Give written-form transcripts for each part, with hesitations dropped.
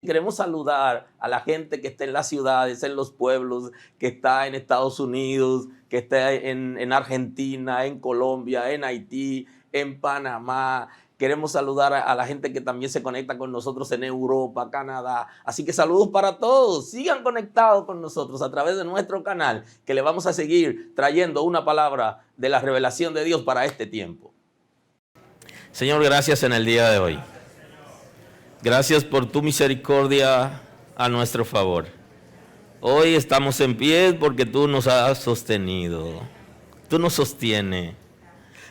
Queremos saludar a la gente que está en las ciudades, en los pueblos, que está en Estados Unidos, que está en Argentina, en Colombia, en Haití, en Panamá. Queremos saludar a la gente que también se conecta con nosotros en Europa, Canadá. Así que saludos para todos. Sigan conectados con nosotros a través de nuestro canal, que le vamos a seguir trayendo una palabra de la revelación de Dios para este tiempo. Señor, gracias en el día de hoy. Gracias por tu misericordia a nuestro favor. Hoy estamos en pie porque tú nos has sostenido. Tú nos sostienes.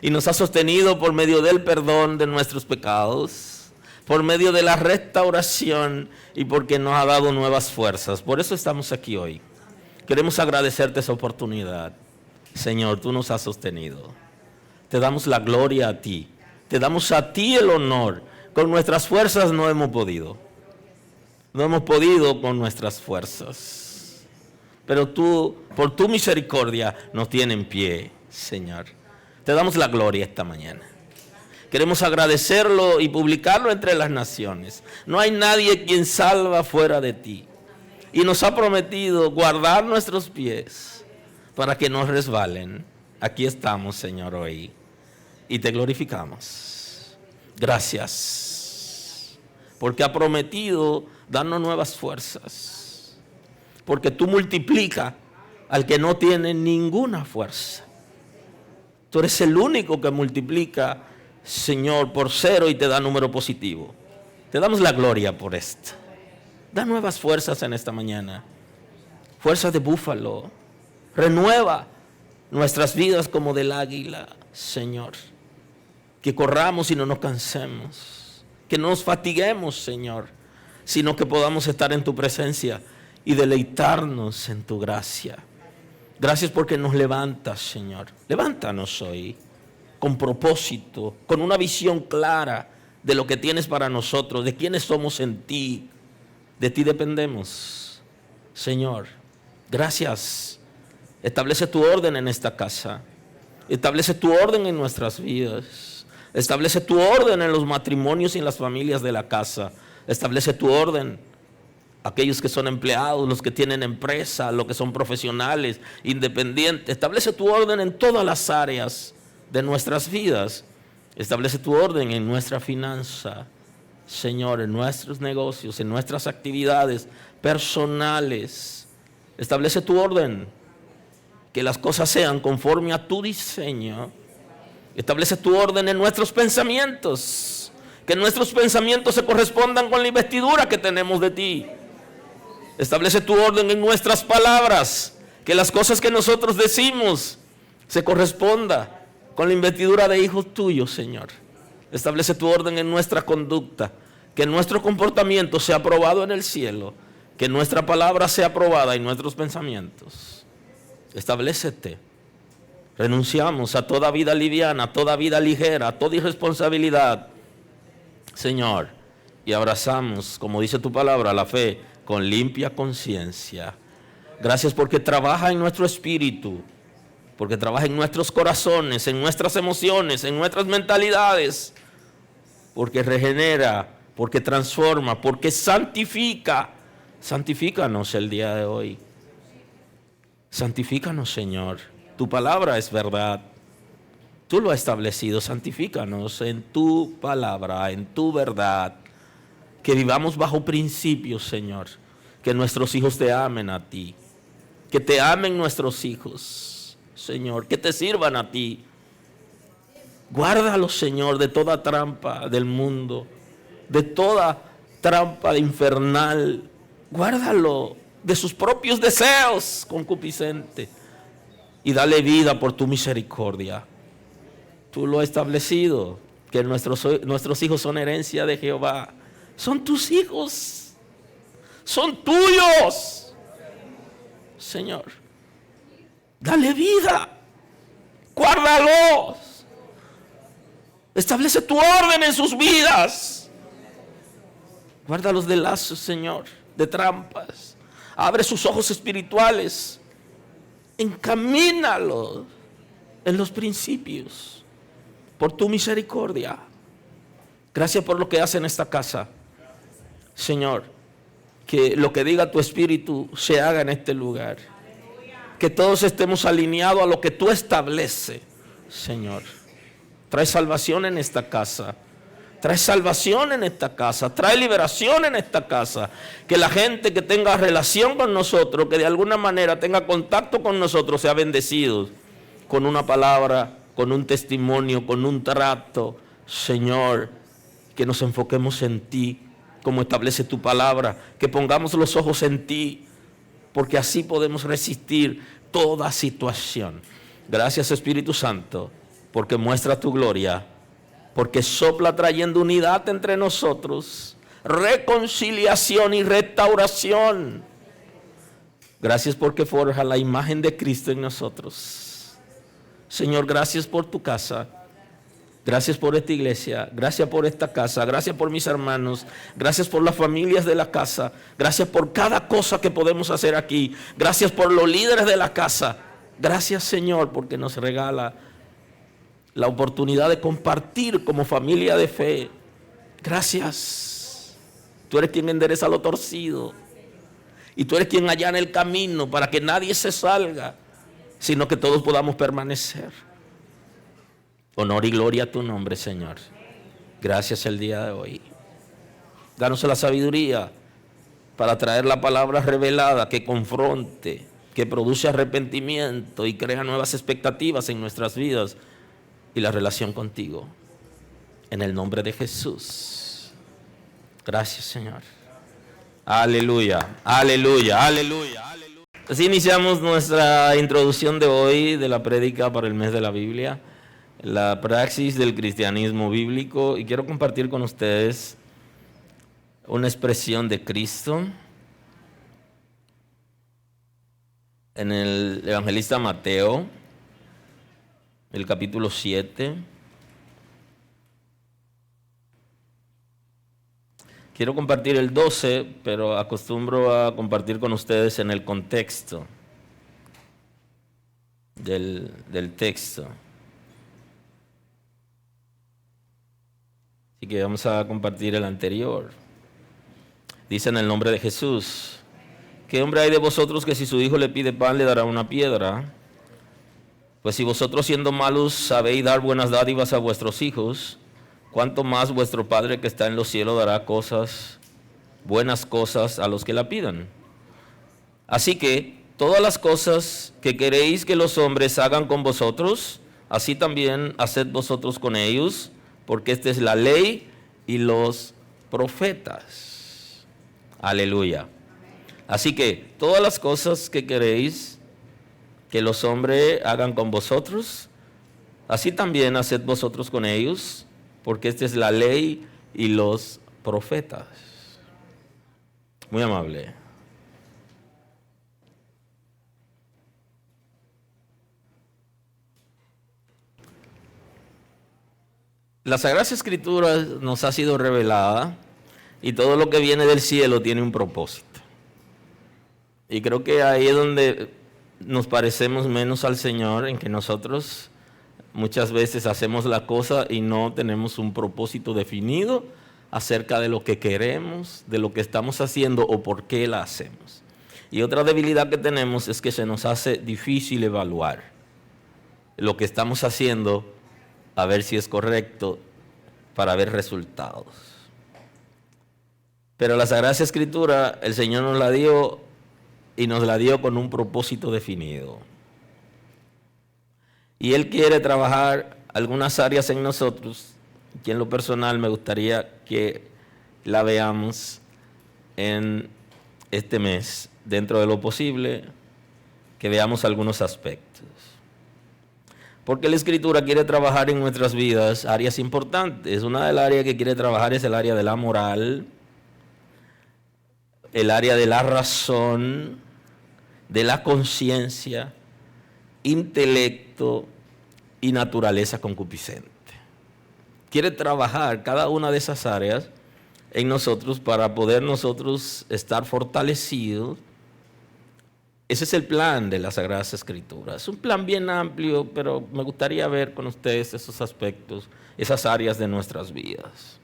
Y nos has sostenido por medio del perdón de nuestros pecados, por medio de la restauración y porque nos ha dado nuevas fuerzas. Por eso estamos aquí hoy. Queremos agradecerte esa oportunidad. Señor, tú nos has sostenido. Te damos la gloria a ti. Te damos a ti el honor. Con nuestras fuerzas no hemos podido. No hemos podido con nuestras fuerzas. Pero tú, por tu misericordia, nos tienes en pie, Señor. Te damos la gloria esta mañana. Queremos agradecerlo y publicarlo entre las naciones. No hay nadie quien salva fuera de ti. Y nos ha prometido guardar nuestros pies para que no resbalen. Aquí estamos, Señor, hoy. Y te glorificamos. Gracias, porque ha prometido darnos nuevas fuerzas, porque tú multiplicas al que no tiene ninguna fuerza. Tú eres el único que multiplica, Señor, por cero y te da número positivo. Te damos la gloria por esto. Da nuevas fuerzas en esta mañana, fuerzas de búfalo. Renueva nuestras vidas como del águila, Señor. Que corramos y no nos cansemos, que no nos fatiguemos, Señor, sino que podamos estar en tu presencia y deleitarnos en tu gracia. Gracias porque nos levantas, Señor. Levántanos hoy con propósito, con una visión clara de lo que tienes para nosotros, de quiénes somos en ti. De ti dependemos, Señor. Gracias. Establece tu orden en esta casa. Establece tu orden en nuestras vidas. Establece tu orden en los matrimonios y en las familias de la casa. Establece tu orden. Aquellos que son empleados, los que tienen empresa, los que son profesionales, independientes. Establece tu orden en todas las áreas de nuestras vidas. Establece tu orden en nuestra finanza, Señor, en nuestros negocios, en nuestras actividades personales. Establece tu orden. Que las cosas sean conforme a tu diseño. Establece tu orden en nuestros pensamientos. Que nuestros pensamientos se correspondan con la investidura que tenemos de ti. Establece tu orden en nuestras palabras. Que las cosas que nosotros decimos se corresponda con la investidura de hijos tuyos, Señor. Establece tu orden en nuestra conducta. Que nuestro comportamiento sea aprobado en el cielo. Que nuestra palabra sea aprobada en nuestros pensamientos. Establécete. Renunciamos a toda vida liviana, a toda vida ligera, a toda irresponsabilidad, Señor, y abrazamos, como dice tu palabra, la fe con limpia conciencia. Gracias porque trabaja en nuestro espíritu, porque trabaja en nuestros corazones, en nuestras emociones, en nuestras mentalidades, porque regenera, porque transforma, porque santifica. Santifícanos el día de hoy. Santifícanos, Señor. Tu palabra es verdad. Tú lo has establecido. Santifícanos en tu palabra, en tu verdad. Que vivamos bajo principios, Señor. Que nuestros hijos te amen a ti. Que te amen nuestros hijos, Señor. Que te sirvan a ti. Guárdalos, Señor, de toda trampa del mundo. De toda trampa infernal. Guárdalo de sus propios deseos concupiscentes. Y dale vida por tu misericordia. Tú lo has establecido, que nuestros hijos son herencia de Jehová. Son tus hijos. Son tuyos. Señor, dale vida. Guárdalos. Establece tu orden en sus vidas. Guárdalos de lazos, Señor, de trampas. Abre sus ojos espirituales. Encamínalos en los principios por tu misericordia. Gracias por lo que hace en esta casa. Señor, que lo que diga tu espíritu se haga en este lugar. Que todos estemos alineados a lo que tú estableces, Señor. Trae salvación en esta casa. Trae salvación en esta casa. Trae liberación en esta casa. Que la gente que tenga relación con nosotros, que de alguna manera tenga contacto con nosotros, sea bendecido con una palabra, con un testimonio, con un trato. Señor, que nos enfoquemos en ti, como establece tu palabra. Que pongamos los ojos en ti, porque así podemos resistir toda situación. Gracias, Espíritu Santo, porque muestra tu gloria, porque sopla trayendo unidad entre nosotros, reconciliación y restauración. Gracias porque forja la imagen de Cristo en nosotros. Señor, gracias por tu casa. Gracias por esta iglesia, gracias por esta casa, gracias por mis hermanos, gracias por las familias de la casa, gracias por cada cosa que podemos hacer aquí, gracias por los líderes de la casa. Gracias, Señor, porque nos regala la oportunidad de compartir como familia de fe. Gracias. Tú eres quien endereza lo torcido y tú eres quien allana el camino para que nadie se salga, sino que todos podamos permanecer. Honor y gloria a tu nombre, Señor. Gracias el día de hoy. Danos la sabiduría para traer la palabra revelada que confronte, que produce arrepentimiento y crea nuevas expectativas en nuestras vidas y la relación contigo. En el nombre de Jesús. Gracias, Señor. Aleluya, aleluya, aleluya, aleluya. Así iniciamos nuestra introducción de hoy de la prédica para el mes de la Biblia. La praxis del cristianismo bíblico, y quiero compartir con ustedes una expresión de Cristo en el evangelista Mateo, el capítulo 7. Quiero compartir el 12, pero acostumbro a compartir con ustedes en el contexto del texto. Así que vamos a compartir el anterior. Dice en el nombre de Jesús: ¿qué hombre hay de vosotros que si su hijo le pide pan le dará una piedra? Pues si vosotros siendo malos sabéis dar buenas dádivas a vuestros hijos, ¿cuánto más vuestro Padre que está en los cielos dará buenas cosas a los que la pidan? Así que todas las cosas que queréis que los hombres hagan con vosotros, así también haced vosotros con ellos, porque esta es la ley y los profetas. Aleluya. Así que todas las cosas que queréis que los hombres hagan con vosotros, así también haced vosotros con ellos, porque esta es la ley y los profetas. Muy amable. La Sagrada Escritura nos ha sido revelada y todo lo que viene del cielo tiene un propósito. Y creo que ahí es donde nos parecemos menos al Señor, en que nosotros muchas veces hacemos la cosa y no tenemos un propósito definido acerca de lo que queremos, de lo que estamos haciendo o por qué la hacemos. Y otra debilidad que tenemos es que se nos hace difícil evaluar lo que estamos haciendo, a ver si es correcto, para ver resultados. Pero la Sagrada Escritura, el Señor nos la dio y nos la dio con un propósito definido. Y Él quiere trabajar algunas áreas en nosotros, que en lo personal me gustaría que la veamos en este mes, dentro de lo posible, que veamos algunos aspectos. Porque la Escritura quiere trabajar en nuestras vidas áreas importantes. Una de las áreas que quiere trabajar es el área de la moral, el área de la razón, de la conciencia, intelecto y naturaleza concupiscente. Quiere trabajar cada una de esas áreas en nosotros para poder nosotros estar fortalecidos. Ese es el plan de las Sagradas Escrituras. Es un plan bien amplio, pero me gustaría ver con ustedes esos aspectos, esas áreas de nuestras vidas.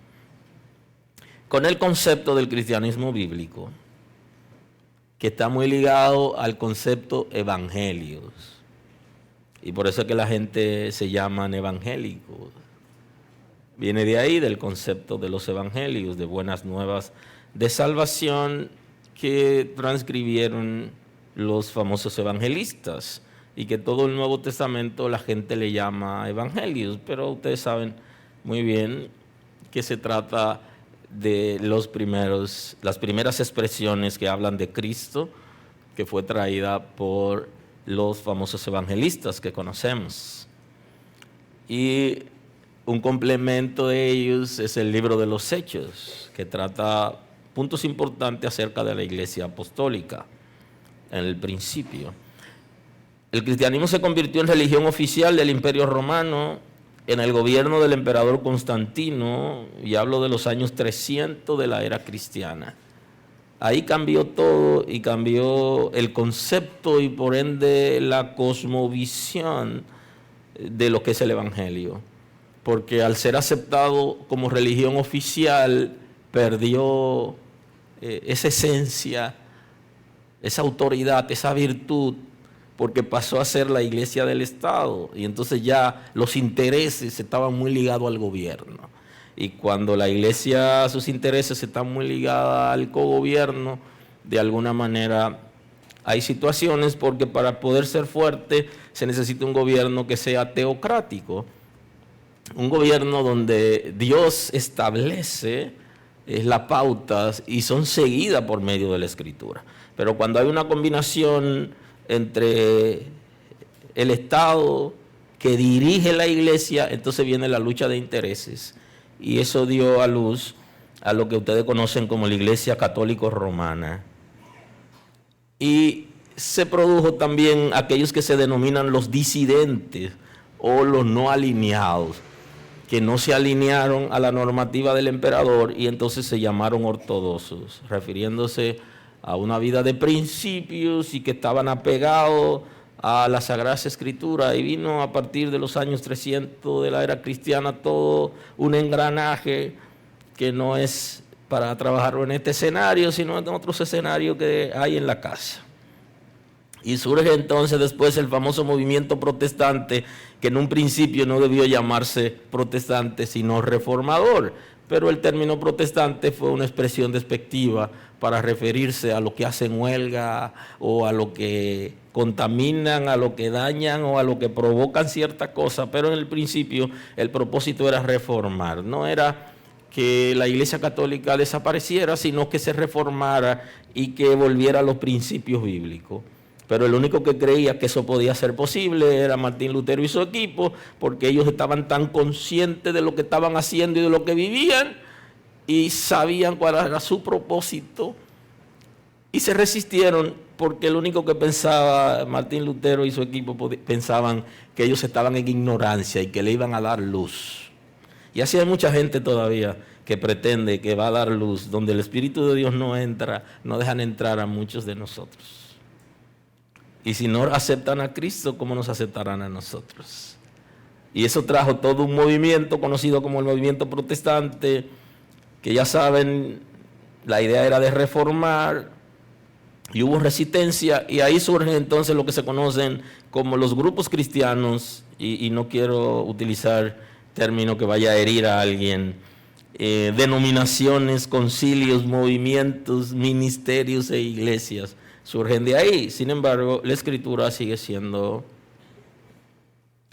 Con el concepto del cristianismo bíblico, que está muy ligado al concepto evangelios. Y por eso es que la gente se llaman evangélicos. Viene de ahí, del concepto de los evangelios, de buenas nuevas de salvación que transcribieron los famosos evangelistas y que todo el Nuevo Testamento la gente le llama evangelios, pero ustedes saben muy bien que se trata de las primeras expresiones que hablan de Cristo, que fue traída por los famosos evangelistas que conocemos. Y un complemento de ellos es el libro de los Hechos, que trata puntos importantes acerca de la Iglesia Apostólica en el principio. El cristianismo se convirtió en religión oficial del Imperio Romano en el gobierno del emperador Constantino, y hablo de los años 300 de la era cristiana. Ahí cambió todo y cambió el concepto y por ende la cosmovisión de lo que es el Evangelio. Porque al ser aceptado como religión oficial, perdió esa esencia, esa autoridad, esa virtud, porque pasó a ser la iglesia del Estado. Y entonces ya los intereses estaban muy ligados al gobierno. Y cuando la iglesia, sus intereses están muy ligados al cogobierno, de alguna manera hay situaciones, porque para poder ser fuerte se necesita un gobierno que sea teocrático. Un gobierno donde Dios establece las pautas y son seguidas por medio de la Escritura. Pero cuando hay una combinación entre el Estado que dirige la iglesia, entonces viene la lucha de intereses. Y eso dio a luz a lo que ustedes conocen como la Iglesia Católica Romana. Y se produjo también aquellos que se denominan los disidentes o los no alineados, que no se alinearon a la normativa del emperador y entonces se llamaron ortodoxos, refiriéndose a una vida de principios y que estaban apegados a la Sagrada Escritura. Y vino a partir de los años 300 de la era cristiana todo un engranaje que no es para trabajarlo en este escenario, sino en otros escenarios que hay en la casa. Y surge entonces después el famoso movimiento protestante, que en un principio no debió llamarse protestante, sino reformador. Pero el término protestante fue una expresión despectiva para referirse a lo que hacen huelga o a lo que contaminan, a lo que dañan o a lo que provocan cierta cosa. Pero en el principio el propósito era reformar, no era que la Iglesia Católica desapareciera, sino que se reformara y que volviera a los principios bíblicos. Pero el único que creía que eso podía ser posible era Martín Lutero y su equipo, porque ellos estaban tan conscientes de lo que estaban haciendo y de lo que vivían, y sabían cuál era su propósito, y se resistieron, porque el único que pensaba Martín Lutero y su equipo pensaban que ellos estaban en ignorancia y que le iban a dar luz. Y así hay mucha gente todavía que pretende que va a dar luz, donde el Espíritu de Dios no entra, no dejan entrar a muchos de nosotros. Y si no aceptan a Cristo, ¿cómo nos aceptarán a nosotros? Y eso trajo todo un movimiento conocido como el movimiento protestante, que ya saben, la idea era de reformar, y hubo resistencia, y ahí surgen entonces lo que se conocen como los grupos cristianos, y no quiero utilizar término que vaya a herir a alguien, denominaciones, concilios, movimientos, ministerios e iglesias. Surgen de ahí. Sin embargo, la Escritura sigue siendo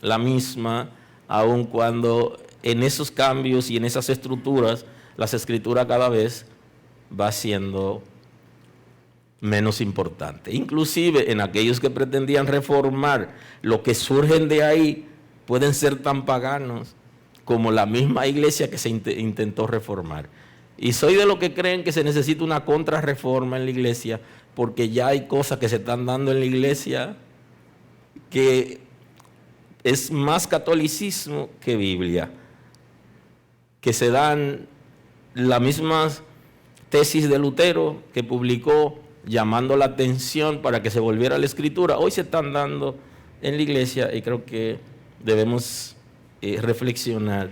la misma, aun cuando en esos cambios y en esas estructuras, la Escritura cada vez va siendo menos importante. Inclusive en aquellos que pretendían reformar, lo que surgen de ahí pueden ser tan paganos como la misma iglesia que se intentó reformar. Y soy de los que creen que se necesita una contrarreforma en la iglesia, porque ya hay cosas que se están dando en la iglesia que es más catolicismo que Biblia, que se dan las mismas tesis de Lutero que publicó llamando la atención para que se volviera a la Escritura. Hoy se están dando en la iglesia y creo que debemos reflexionar,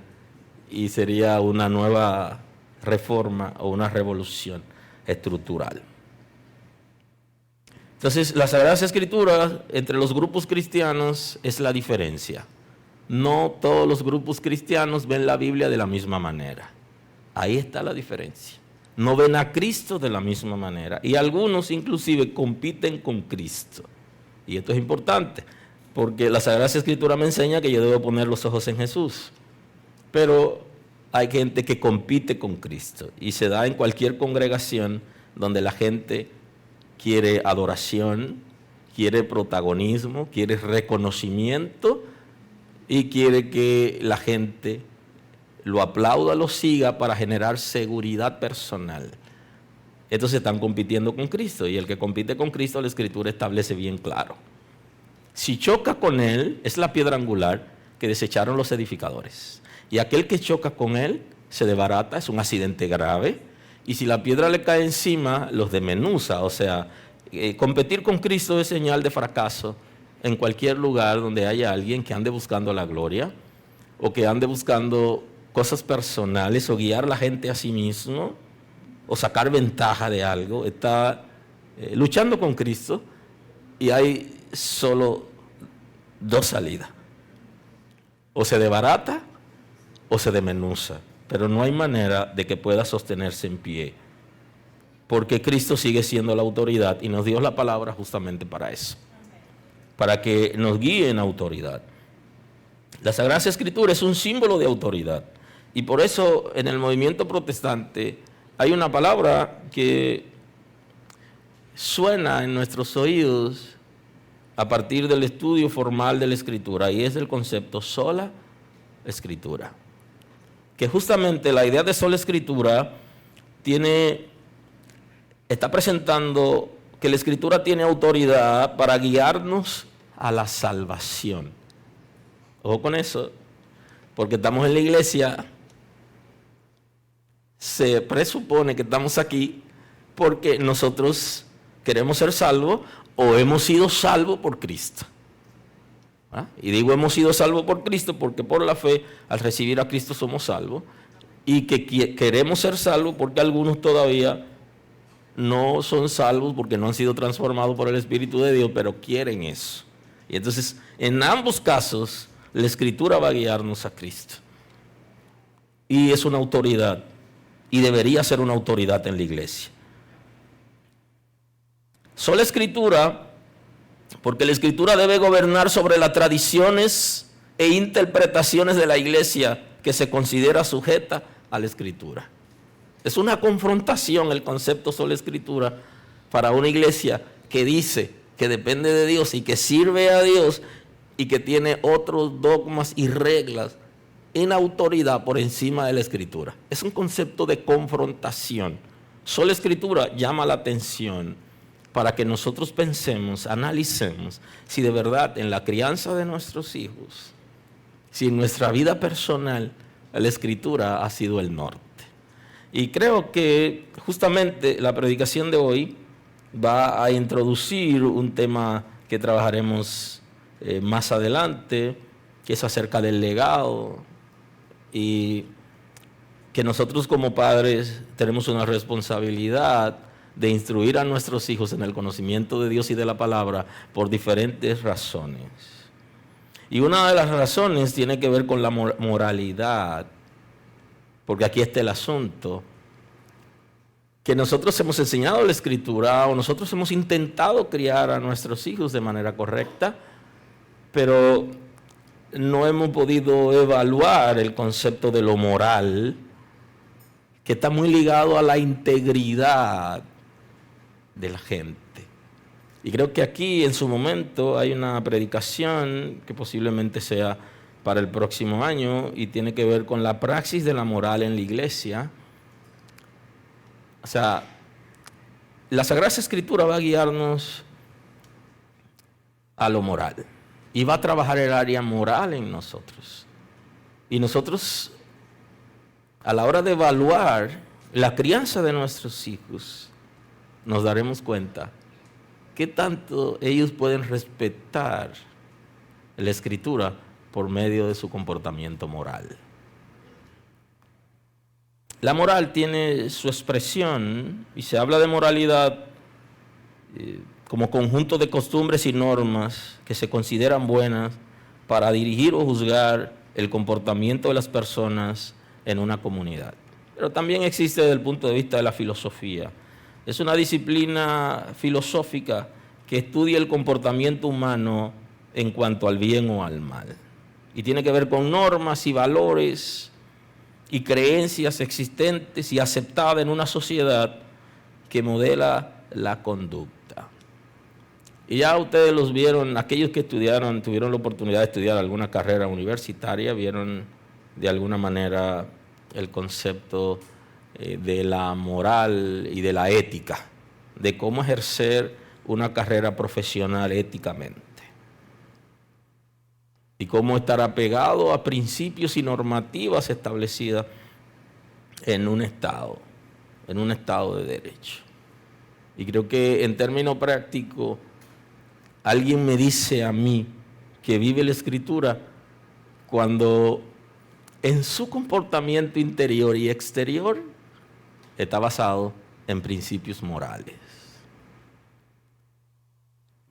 y sería una nueva reforma o una revolución estructural. Entonces, las Sagradas Escrituras entre los grupos cristianos es la diferencia. No todos los grupos cristianos ven la Biblia de la misma manera. Ahí está la diferencia. No ven a Cristo de la misma manera. Y algunos inclusive compiten con Cristo. Y esto es importante, porque la Sagrada Escritura me enseña que yo debo poner los ojos en Jesús. Pero hay gente que compite con Cristo. Y se da en cualquier congregación donde la gente quiere adoración, quiere protagonismo, quiere reconocimiento y quiere que la gente lo aplauda, lo siga para generar seguridad personal. Entonces están compitiendo con Cristo, y el que compite con Cristo, la Escritura establece bien claro. Si choca con él, es la piedra angular que desecharon los edificadores. Y aquel que choca con él se desbarata, es un accidente grave. Y si la piedra le cae encima, los desmenuza. O sea, competir con Cristo es señal de fracaso en cualquier lugar donde haya alguien que ande buscando la gloria o que ande buscando cosas personales o guiar a la gente a sí mismo o sacar ventaja de algo. Está luchando con Cristo y hay solo dos salidas. O se desbarata o se desmenuza. Pero no hay manera de que pueda sostenerse en pie, porque Cristo sigue siendo la autoridad y nos dio la palabra justamente para eso, para que nos guíe en autoridad. La Sagrada Escritura es un símbolo de autoridad, y por eso en el movimiento protestante hay una palabra que suena en nuestros oídos a partir del estudio formal de la Escritura, y es el concepto sola Escritura. Que justamente la idea de sola Escritura está presentando que la Escritura tiene autoridad para guiarnos a la salvación. Ojo con eso, porque estamos en la iglesia, se presupone que estamos aquí porque nosotros queremos ser salvos o hemos sido salvos por Cristo. Y digo hemos sido salvos por Cristo porque por la fe al recibir a Cristo somos salvos, y que queremos ser salvos porque algunos todavía no son salvos porque no han sido transformados por el Espíritu de Dios, pero quieren eso. Y entonces en ambos casos la Escritura va a guiarnos a Cristo, y es una autoridad y debería ser una autoridad en la iglesia. Sola Escritura porque la Escritura debe gobernar sobre las tradiciones e interpretaciones de la iglesia que se considera sujeta a la Escritura. Es una confrontación el concepto sola Escritura para una iglesia que dice que depende de Dios y que sirve a Dios y que tiene otros dogmas y reglas en autoridad por encima de la Escritura. Es un concepto de confrontación. Sola Escritura llama la atención para que nosotros pensemos, analicemos si de verdad en la crianza de nuestros hijos, si en nuestra vida personal la Escritura ha sido el norte. Y creo que justamente la predicación de hoy va a introducir un tema que trabajaremos más adelante, que es acerca del legado, y que nosotros como padres tenemos una responsabilidad de instruir a nuestros hijos en el conocimiento de Dios y de la palabra por diferentes razones. Y una de las razones tiene que ver con la moralidad, porque aquí está el asunto, que nosotros hemos enseñado la Escritura o nosotros hemos intentado criar a nuestros hijos de manera correcta, pero no hemos podido evaluar el concepto de lo moral, que está muy ligado a la integridad de la gente. Y creo que aquí en su momento hay una predicación que posiblemente sea para el próximo año y tiene que ver con la praxis de la moral en la iglesia. O sea, la Sagrada Escritura va a guiarnos a lo moral y va a trabajar el área moral en nosotros. Y nosotros, a la hora de evaluar la crianza de nuestros hijos, nos daremos cuenta qué tanto ellos pueden respetar la Escritura por medio de su comportamiento moral. La moral tiene su expresión y se habla de moralidad como conjunto de costumbres y normas que se consideran buenas para dirigir o juzgar el comportamiento de las personas en una comunidad. Pero también existe desde el punto de vista de la filosofía. Es una disciplina filosófica que estudia el comportamiento humano en cuanto al bien o al mal. Y tiene que ver con normas y valores y creencias existentes y aceptadas en una sociedad que modela la conducta. Y ya ustedes los vieron, aquellos que estudiaron, tuvieron la oportunidad de estudiar alguna carrera universitaria, vieron de alguna manera el concepto de la moral y de la ética, de cómo ejercer una carrera profesional éticamente. Y cómo estar apegado a principios y normativas establecidas en un Estado de derecho. Y creo que en términos prácticos, alguien me dice a mí que vive la Escritura cuando en su comportamiento interior y exterior está basado en principios morales.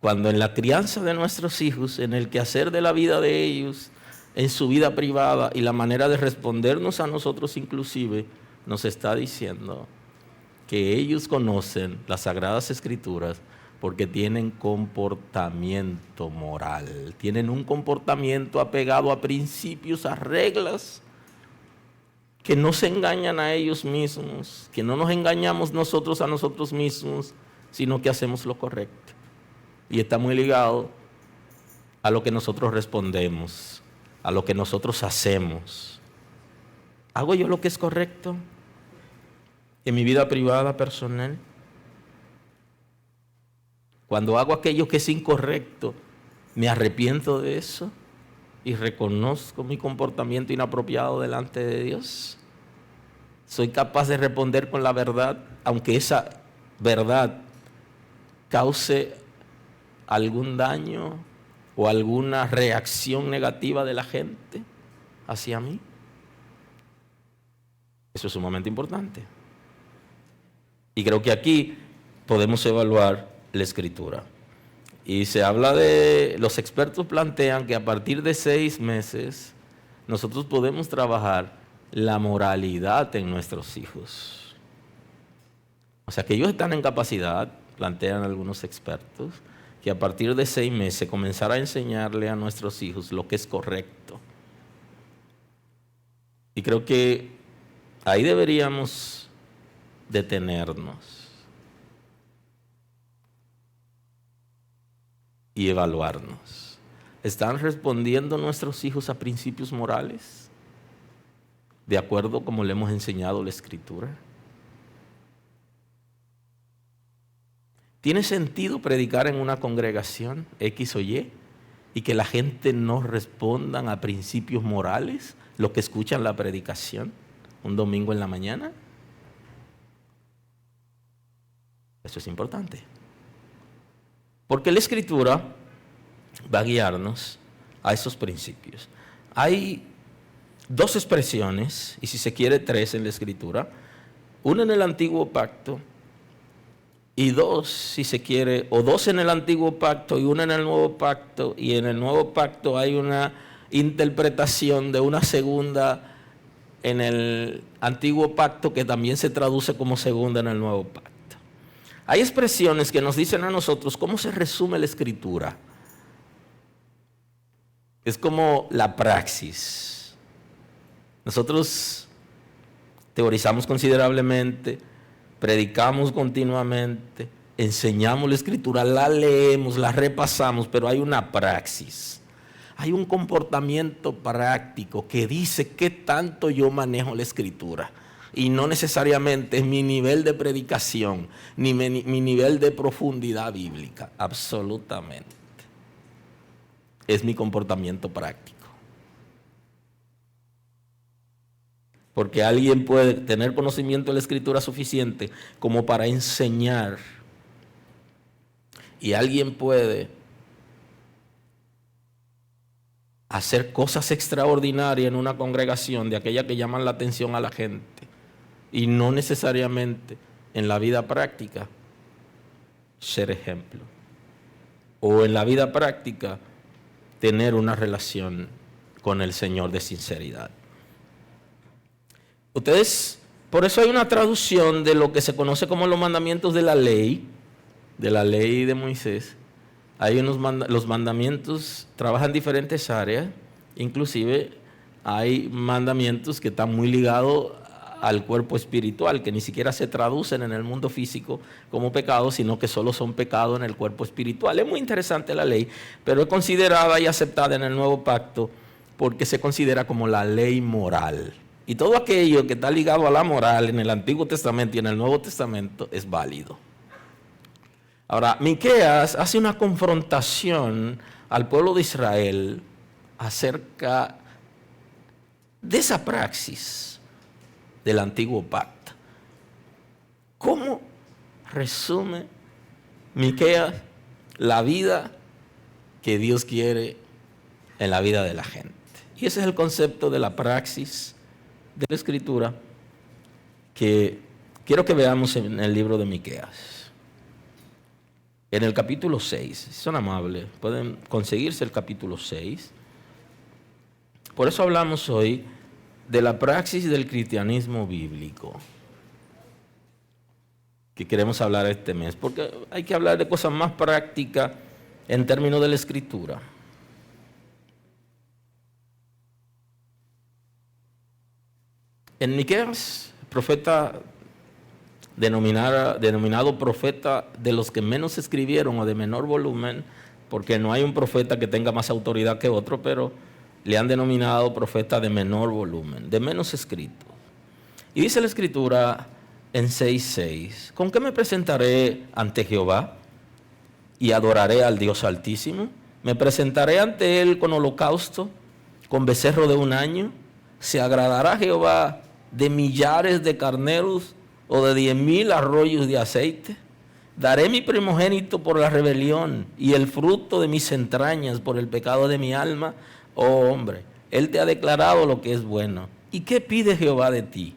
Cuando en la crianza de nuestros hijos, en el quehacer de la vida de ellos, en su vida privada y la manera de respondernos a nosotros inclusive, nos está diciendo que ellos conocen las Sagradas Escrituras porque tienen comportamiento moral, tienen un comportamiento apegado a principios, a reglas, que no se engañan a ellos mismos, que no nos engañamos nosotros a nosotros mismos, sino que hacemos lo correcto. Y está muy ligado a lo que nosotros respondemos, a lo que nosotros hacemos. ¿Hago yo lo que es correcto en mi vida privada, personal? Cuando hago aquello que es incorrecto, ¿me arrepiento de eso y reconozco mi comportamiento inapropiado delante de Dios? ¿Soy capaz de responder con la verdad, aunque esa verdad cause algún daño o alguna reacción negativa de la gente hacia mí? Eso es sumamente importante. Y creo que aquí podemos evaluar la Escritura. Y se habla de, los expertos plantean que a partir de 6 meses nosotros podemos trabajar la moralidad en nuestros hijos. O sea que ellos están en capacidad, plantean algunos expertos, que a partir de 6 meses comenzar a enseñarle a nuestros hijos lo que es correcto. Y creo que ahí deberíamos detenernos y evaluarnos. ¿Están respondiendo nuestros hijos a principios morales de acuerdo como le hemos enseñado la Escritura? ¿Tiene sentido predicar en una congregación X o Y y que la gente no respondan a principios morales, los que escuchan la predicación un domingo en la mañana? Eso es importante. Porque la Escritura va a guiarnos a esos principios. Hay 2 expresiones, y si se quiere 3 en la Escritura, una en el Antiguo Pacto, y 2, si se quiere, o 2 en el Antiguo Pacto y una en el Nuevo Pacto, y en el Nuevo Pacto hay una interpretación de una segunda en el Antiguo Pacto que también se traduce como segunda en el Nuevo Pacto. Hay expresiones que nos dicen a nosotros cómo se resume la Escritura. Es como la praxis. Nosotros teorizamos considerablemente, predicamos continuamente, enseñamos la Escritura, la leemos, la repasamos, pero hay una praxis. Hay un comportamiento práctico que dice qué tanto yo manejo la Escritura. Y no necesariamente es mi nivel de predicación, ni mi nivel de profundidad bíblica, absolutamente. Es mi comportamiento práctico. Porque alguien puede tener conocimiento de la Escritura suficiente como para enseñar. Y alguien puede hacer cosas extraordinarias en una congregación de aquella que llaman la atención a la gente. Y no necesariamente en la vida práctica ser ejemplo. o en la vida práctica tener una relación con el Señor de sinceridad. Ustedes, por eso hay una traducción de lo que se conoce como los mandamientos de la ley de Moisés. Hay los mandamientos trabajan diferentes áreas, inclusive hay mandamientos que están muy ligados al cuerpo espiritual, que ni siquiera se traducen en el mundo físico como pecado, sino que solo son pecados en el cuerpo espiritual. Es muy interesante la ley, pero es considerada y aceptada en el Nuevo Pacto porque se considera como la ley moral. Y todo aquello que está ligado a la moral en el Antiguo Testamento y en el Nuevo Testamento es válido. Ahora, Miqueas hace una confrontación al pueblo de Israel acerca de esa praxis del Antiguo Pacto. ¿Cómo resume Miqueas la vida que Dios quiere en la vida de la gente? Y ese es el concepto de la praxis de la Escritura que quiero que veamos en el libro de Miqueas. En el capítulo 6, si son amables, pueden conseguirse el capítulo 6. Por eso hablamos hoy de la praxis del cristianismo bíblico, que queremos hablar este mes, porque hay que hablar de cosas más prácticas en términos de la Escritura. En Miqueas, profeta denominado profeta de los que menos escribieron o de menor volumen, porque no hay un profeta que tenga más autoridad que otro, pero le han denominado profeta de menor volumen, de menos escrito. Y dice la Escritura en 6:6, ¿con qué me presentaré ante Jehová y adoraré al Dios Altísimo? ¿Me presentaré ante Él con holocausto, con becerro de un año? ¿Se agradará Jehová de millares de carneros o de 10,000 arroyos de aceite? Daré mi primogénito por la rebelión y el fruto de mis entrañas por el pecado de mi alma. Oh hombre, Él te ha declarado lo que es bueno. ¿Y qué pide Jehová de ti?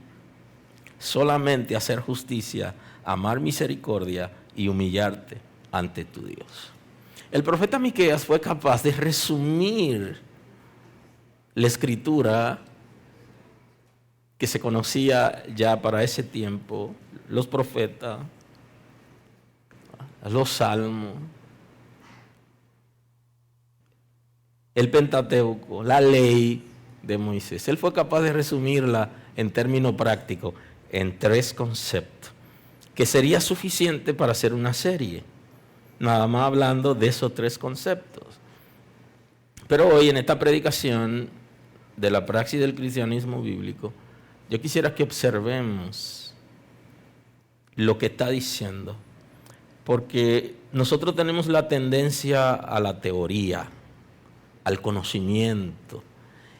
Solamente hacer justicia, amar misericordia y humillarte ante tu Dios. El profeta Miqueas fue capaz de resumir la Escritura que se conocía ya para ese tiempo, los profetas, los salmos, el Pentateuco, la ley de Moisés. Él fue capaz de resumirla en términos prácticos en 3 conceptos, que sería suficiente para hacer una serie, nada más hablando de esos 3 conceptos. Pero hoy en esta predicación de la praxis del cristianismo bíblico, yo quisiera que observemos lo que está diciendo, porque nosotros tenemos la tendencia a la teoría, al conocimiento,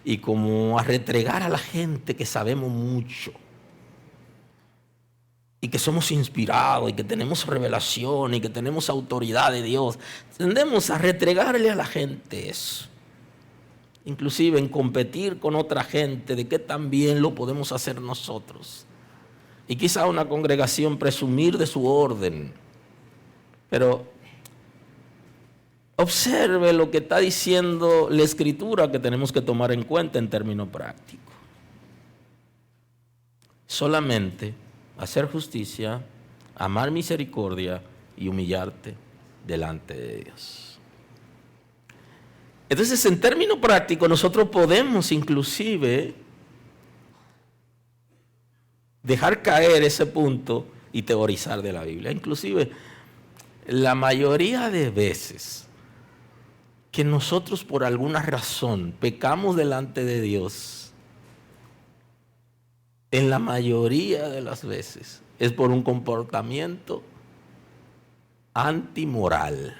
y como a retregar a la gente que sabemos mucho, y que somos inspirados, y que tenemos revelación, y que tenemos autoridad de Dios. Tendemos a retregarle a la gente eso. Inclusive en competir con otra gente de que también lo podemos hacer nosotros. Y quizá una congregación presumir de su orden. Pero observe lo que está diciendo la Escritura que tenemos que tomar en cuenta en términos prácticos. Solamente hacer justicia, amar misericordia y humillarte delante de Dios. Entonces, en términos prácticos, nosotros podemos inclusive dejar caer ese punto y teorizar de la Biblia. Inclusive, la mayoría de veces que nosotros por alguna razón pecamos delante de Dios, en la mayoría de las veces es por un comportamiento antimoral.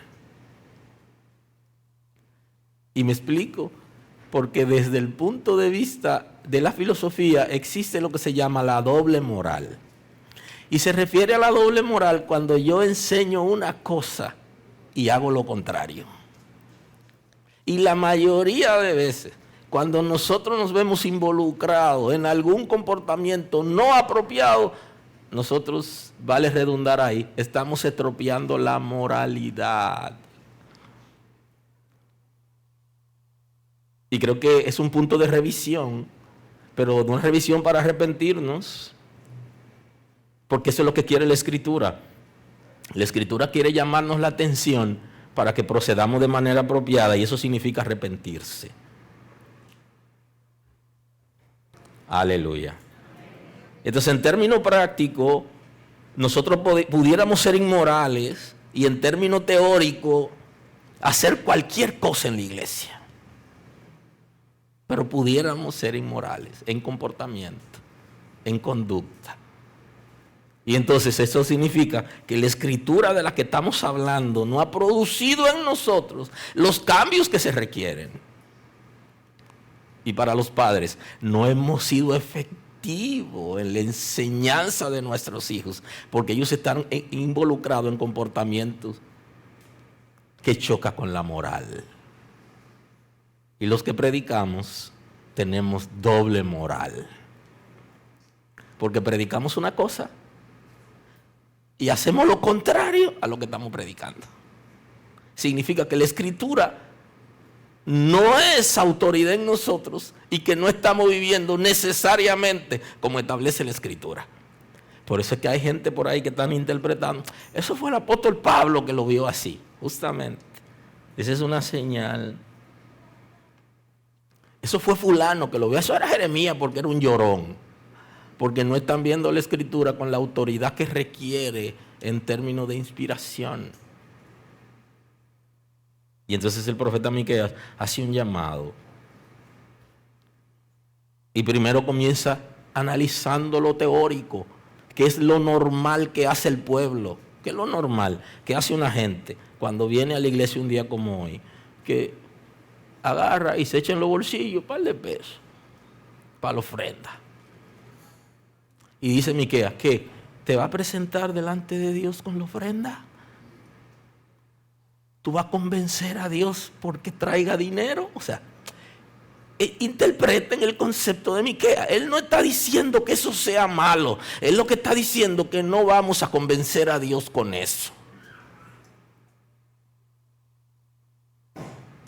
Y me explico, porque desde el punto de vista de la filosofía existe lo que se llama la doble moral. Y se refiere a la doble moral cuando yo enseño una cosa y hago lo contrario. Y la mayoría de veces, cuando nosotros nos vemos involucrados en algún comportamiento no apropiado, nosotros, vale redundar ahí, estamos estropeando la moralidad. Y creo que es un punto de revisión, pero no es revisión para arrepentirnos, porque eso es lo que quiere la Escritura. La Escritura quiere llamarnos la atención para que procedamos de manera apropiada, y eso significa arrepentirse. Aleluya. Entonces, en términos prácticos, nosotros pudiéramos ser inmorales y en términos teóricos hacer cualquier cosa en la iglesia. Pero pudiéramos ser inmorales en comportamiento, en conducta. Y entonces eso significa que la Escritura de la que estamos hablando no ha producido en nosotros los cambios que se requieren. Y para los padres, no hemos sido efectivos en la enseñanza de nuestros hijos, porque ellos están involucrados en comportamientos que chocan con la moral. Y los que predicamos tenemos doble moral, porque predicamos una cosa y hacemos lo contrario a lo que estamos predicando. Significa que la Escritura no es autoridad en nosotros y que no estamos viviendo necesariamente como establece la Escritura. Por eso es que hay gente por ahí que están interpretando. Eso fue el apóstol Pablo que lo vio así, justamente. Esa es una señal. Eso fue fulano que lo vio. Eso era Jeremías porque era un llorón. Porque no están viendo la Escritura con la autoridad que requiere en términos de inspiración. Y entonces el profeta Miqueas hace un llamado. Y primero comienza analizando lo teórico, que es lo normal que hace el pueblo. ¿Qué es lo normal que hace una gente cuando viene a la iglesia un día como hoy? Que agarra y se echa en los bolsillos un par de pesos para la ofrenda. Y dice Miqueas, ¿qué? ¿Te va a presentar delante de Dios con la ofrenda? ¿Tú vas a convencer a Dios porque traiga dinero? O sea, interpreten el concepto de Miqueas. Él no está diciendo que eso sea malo. Él lo que está diciendo que no vamos a convencer a Dios con eso.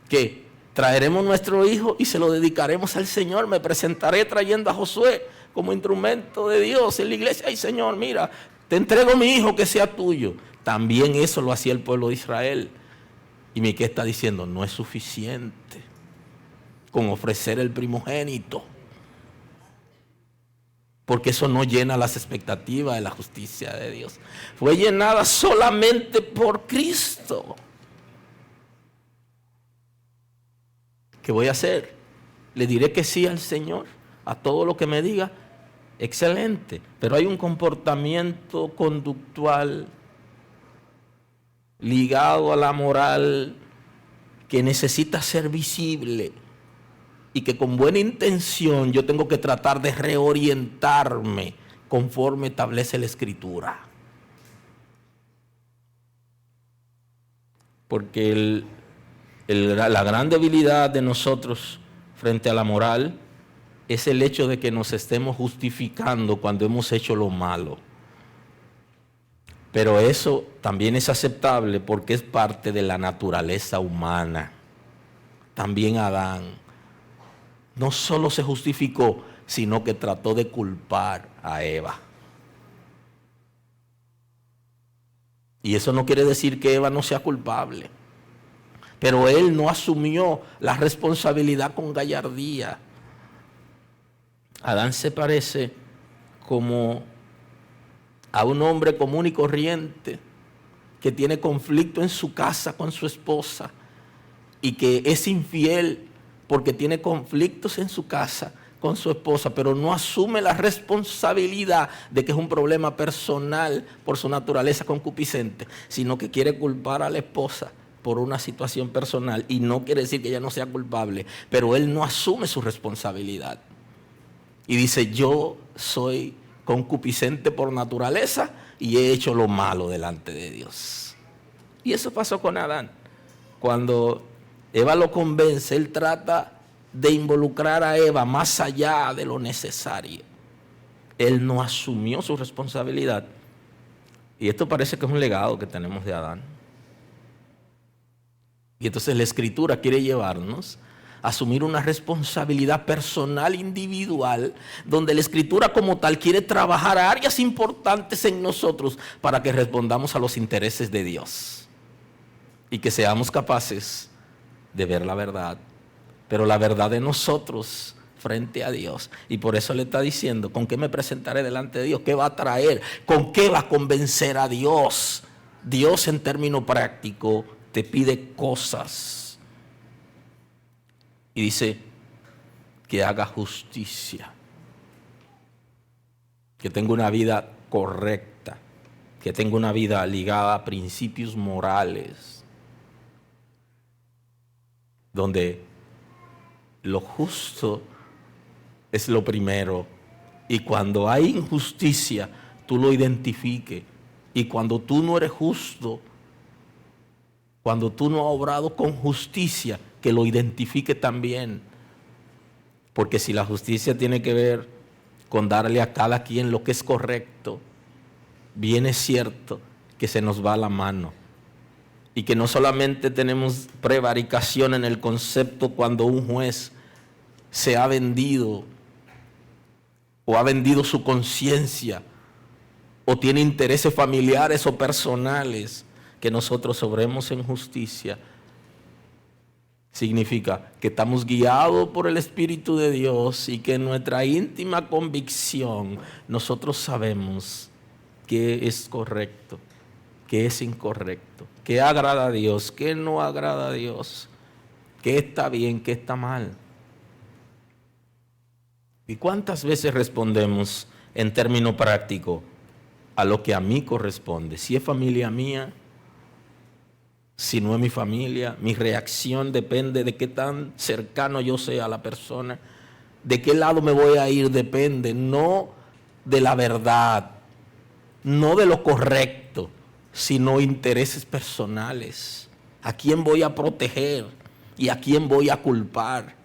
Que traeremos nuestro hijo y se lo dedicaremos al Señor. Me presentaré trayendo a Josué como instrumento de Dios en la iglesia. Ay, Señor, mira, te entrego mi hijo que sea tuyo. También eso lo hacía el pueblo de Israel. Y Miqueas está diciendo, no es suficiente con ofrecer el primogénito, porque eso no llena las expectativas de la justicia de Dios. Fue llenada solamente por Cristo. ¿Qué voy a hacer? ¿Le diré que sí al Señor a todo lo que me diga? Excelente, pero hay un comportamiento conductual ligado a la moral que necesita ser visible y que con buena intención yo tengo que tratar de reorientarme conforme establece la Escritura. Porque la gran debilidad de nosotros frente a la moral es el hecho de que nos estemos justificando cuando hemos hecho lo malo. Pero eso también es aceptable porque es parte de la naturaleza humana. También Adán no solo se justificó, sino que trató de culpar a Eva. Y eso no quiere decir que Eva no sea culpable. Pero él no asumió la responsabilidad con gallardía. Adán se parece como a un hombre común y corriente que tiene conflicto en su casa con su esposa y que es infiel porque tiene conflictos en su casa con su esposa, pero no asume la responsabilidad de que es un problema personal por su naturaleza concupiscente, sino que quiere culpar a la esposa por una situación personal y no quiere decir que ella no sea culpable, pero él no asume su responsabilidad. Y dice, yo soy concupiscente por naturaleza y he hecho lo malo delante de Dios. Y eso pasó con Adán. Cuando Eva lo convence, él trata de involucrar a Eva más allá de lo necesario. Él no asumió su responsabilidad. Y esto parece que es un legado que tenemos de Adán. Y entonces la Escritura quiere llevarnos asumir una responsabilidad personal, individual, donde la Escritura como tal quiere trabajar áreas importantes en nosotros para que respondamos a los intereses de Dios y que seamos capaces de ver la verdad, pero la verdad de nosotros frente a Dios. Y por eso le está diciendo, ¿con qué me presentaré delante de Dios? ¿Qué va a traer? ¿Con qué va a convencer a Dios? Dios, en término práctico, te pide cosas. Y dice que haga justicia, que tenga una vida correcta, que tenga una vida ligada a principios morales, donde lo justo es lo primero, y cuando hay injusticia, tú lo identifiques, y cuando tú no eres justo, cuando tú no has obrado con justicia, que lo identifique también. Porque si la justicia tiene que ver con darle a cada quien lo que es correcto, bien es cierto que se nos va la mano. Y que no solamente tenemos prevaricación en el concepto cuando un juez se ha vendido o ha vendido su conciencia o tiene intereses familiares o personales, que nosotros obremos en justicia. Significa que estamos guiados por el Espíritu de Dios y que en nuestra íntima convicción nosotros sabemos qué es correcto, qué es incorrecto, qué agrada a Dios, qué no agrada a Dios, qué está bien, qué está mal. ¿Y cuántas veces respondemos en término práctico a lo que a mí corresponde? Si es familia mía, si no es mi familia, mi reacción depende de qué tan cercano yo sea a la persona. De qué lado me voy a ir depende, no de la verdad, no de lo correcto, sino intereses personales. ¿A quién voy a proteger y a quién voy a culpar?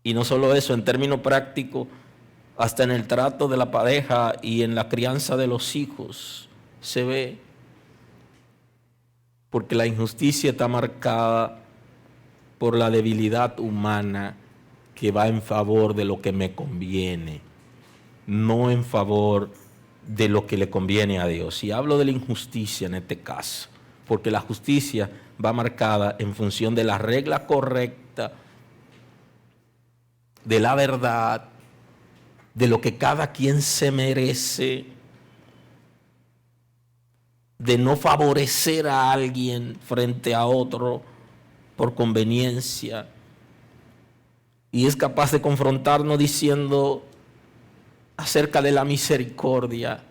Y no solo eso, en términos prácticos, hasta en el trato de la pareja y en la crianza de los hijos se ve. Porque la injusticia está marcada por la debilidad humana que va en favor de lo que me conviene, no en favor de lo que le conviene a Dios. Y hablo de la injusticia en este caso, porque la justicia va marcada en función de la regla correcta, de la verdad, de lo que cada quien se merece, de no favorecer a alguien frente a otro por conveniencia. Y es capaz de confrontarnos diciendo acerca de la misericordia.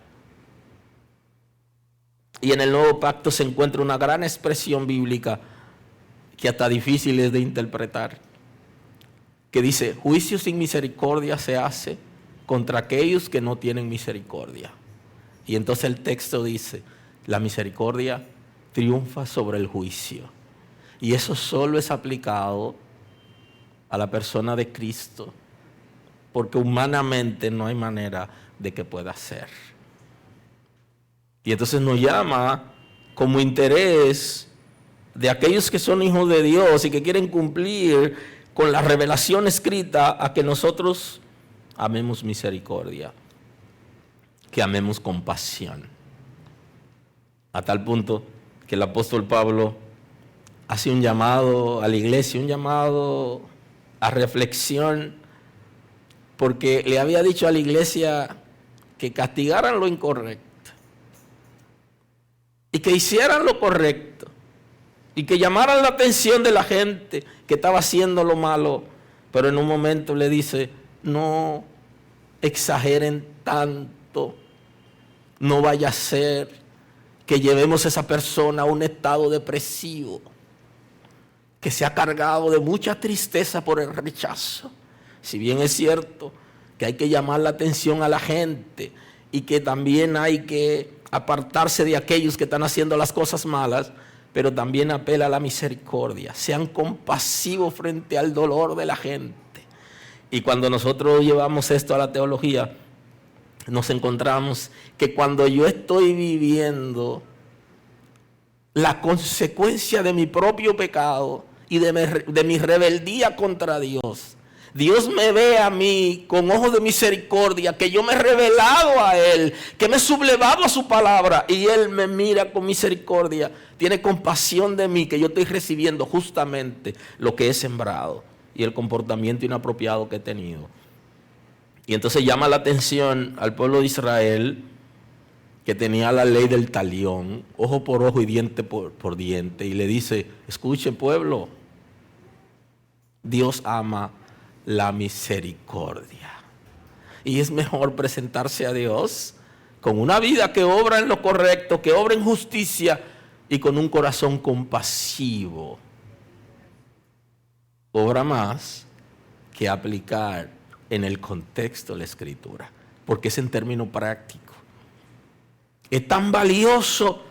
Y en el Nuevo Pacto se encuentra una gran expresión bíblica que hasta difícil es de interpretar, que dice: juicio sin misericordia se hace contra aquellos que no tienen misericordia. Y entonces el texto dice: la misericordia triunfa sobre el juicio. Y eso solo es aplicado a la persona de Cristo, porque humanamente no hay manera de que pueda ser. Y entonces nos llama como interés de aquellos que son hijos de Dios y que quieren cumplir con la revelación escrita, a que nosotros amemos misericordia, que amemos compasión. A tal punto que el apóstol Pablo hace un llamado a la iglesia, un llamado a reflexión, porque le había dicho a la iglesia que castigaran lo incorrecto y que hicieran lo correcto y que llamaran la atención de la gente que estaba haciendo lo malo, pero en un momento le dice: no exageren tanto, no vaya a ser que llevemos a esa persona a un estado depresivo, que se ha cargado de mucha tristeza por el rechazo. Si bien es cierto que hay que llamar la atención a la gente y que también hay que apartarse de aquellos que están haciendo las cosas malas, pero también apela a la misericordia. Sean compasivos frente al dolor de la gente. Y cuando nosotros llevamos esto a la teología, nos encontramos que cuando yo estoy viviendo la consecuencia de mi propio pecado y de mi rebeldía contra Dios. Dios me ve a mí con ojos de misericordia, que yo me he rebelado a Él, que me he sublevado a su palabra, y Él me mira con misericordia, tiene compasión de mí, que yo estoy recibiendo justamente lo que he sembrado y el comportamiento inapropiado que he tenido. Y entonces llama la atención al pueblo de Israel, que tenía la ley del talión, ojo por ojo y diente por diente, y le dice: escuchen, pueblo, Dios ama la misericordia. Y es mejor presentarse a Dios con una vida que obra en lo correcto, que obra en justicia y con un corazón compasivo. Obra más que aplicar en el contexto de la Escritura, porque es en término práctico. Es tan valioso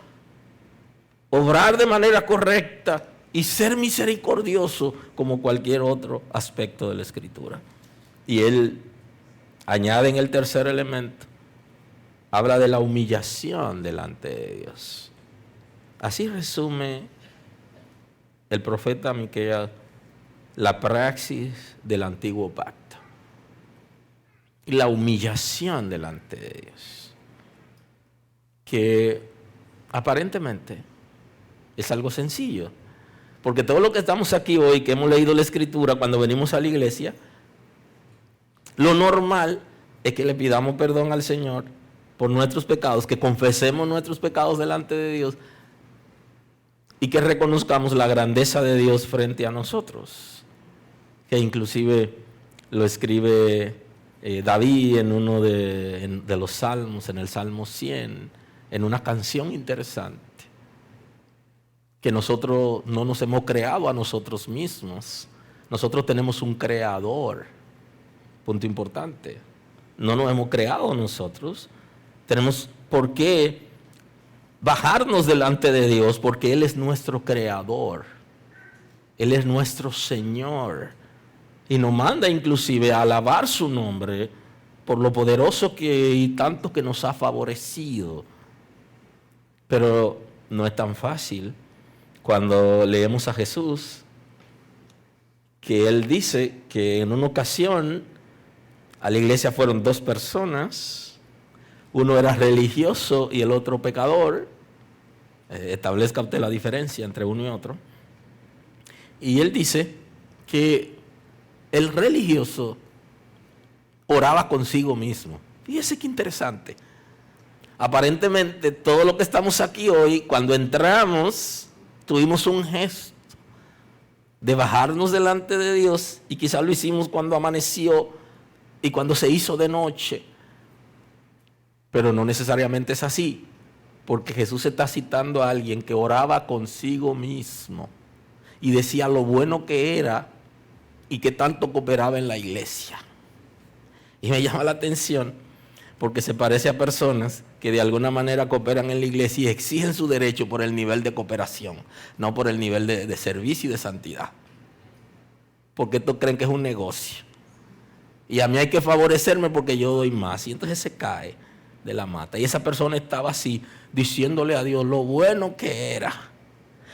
obrar de manera correcta y ser misericordioso como cualquier otro aspecto de la Escritura. Y él añade en el tercer elemento, habla de la humillación delante de Dios. Así resume el profeta Miqueas la praxis del antiguo pacto y la humillación delante de Dios, que aparentemente es algo sencillo. Porque todo lo que estamos aquí hoy, que hemos leído la Escritura, cuando venimos a la iglesia, lo normal es que le pidamos perdón al Señor por nuestros pecados, que confesemos nuestros pecados delante de Dios y que reconozcamos la grandeza de Dios frente a nosotros. Que inclusive lo escribe David en uno de los salmos, en el Salmo 100, en una canción interesante. Que nosotros no nos hemos creado a nosotros mismos. Nosotros tenemos un creador. Punto importante. No nos hemos creado nosotros. Tenemos por qué bajarnos delante de Dios, porque Él es nuestro creador. Él es nuestro Señor. Y nos manda inclusive a alabar su nombre por lo poderoso y tanto que nos ha favorecido. Pero no es tan fácil. Cuando leemos a Jesús, que Él dice que en una ocasión a la iglesia fueron dos personas, uno era religioso y el otro pecador. Establezca usted la diferencia entre uno y otro. Y Él dice que el religioso oraba consigo mismo. Fíjese qué interesante. Aparentemente todo lo que estamos aquí hoy, cuando entramos, tuvimos un gesto de bajarnos delante de Dios, y quizás lo hicimos cuando amaneció y cuando se hizo de noche. Pero no necesariamente es así, porque Jesús está citando a alguien que oraba consigo mismo y decía lo bueno que era y que tanto cooperaba en la iglesia. Y me llama la atención porque se parece a personas que de alguna manera cooperan en la iglesia y exigen su derecho por el nivel de cooperación, no por el nivel de servicio y de santidad. Porque estos creen que es un negocio. Y a mí hay que favorecerme porque yo doy más. Y entonces se cae de la mata. Y esa persona estaba así, diciéndole a Dios lo bueno que era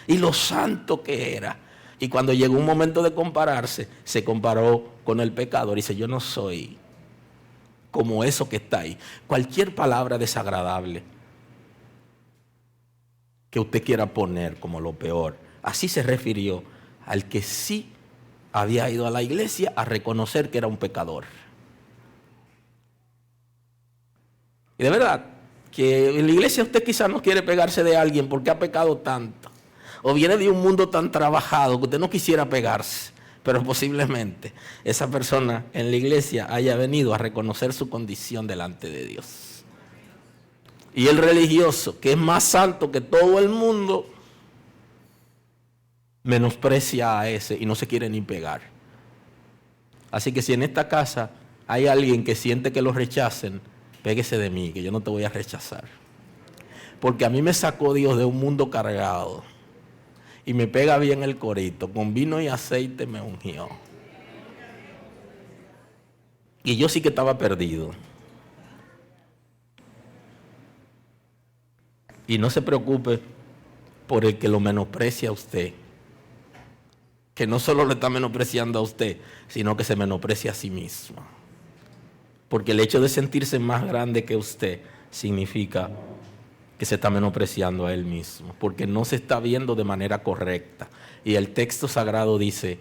y lo santo que era. Y cuando llegó un momento de compararse, se comparó con el pecador y dice: yo no soy como eso que está ahí. Cualquier palabra desagradable que usted quiera poner como lo peor, así se refirió al que sí había ido a la iglesia a reconocer que era un pecador. Y de verdad, que en la iglesia usted quizás no quiere pegarse de alguien porque ha pecado tanto, o viene de un mundo tan trabajado que usted no quisiera pegarse. Pero posiblemente esa persona en la iglesia haya venido a reconocer su condición delante de Dios. Y el religioso, que es más santo que todo el mundo, menosprecia a ese y no se quiere ni pegar. Así que si en esta casa hay alguien que siente que lo rechacen, péguese de mí, que yo no te voy a rechazar. Porque a mí me sacó Dios de un mundo cargado. Y me pega bien el corito, con vino y aceite me ungió. Y yo sí que estaba perdido. Y no se preocupe por el que lo menosprecia a usted. que no solo le está menospreciando a usted, sino que se menosprecia a sí mismo. Porque el hecho de sentirse más grande que usted significa que se está menospreciando a él mismo, porque no se está viendo de manera correcta. Y el texto sagrado dice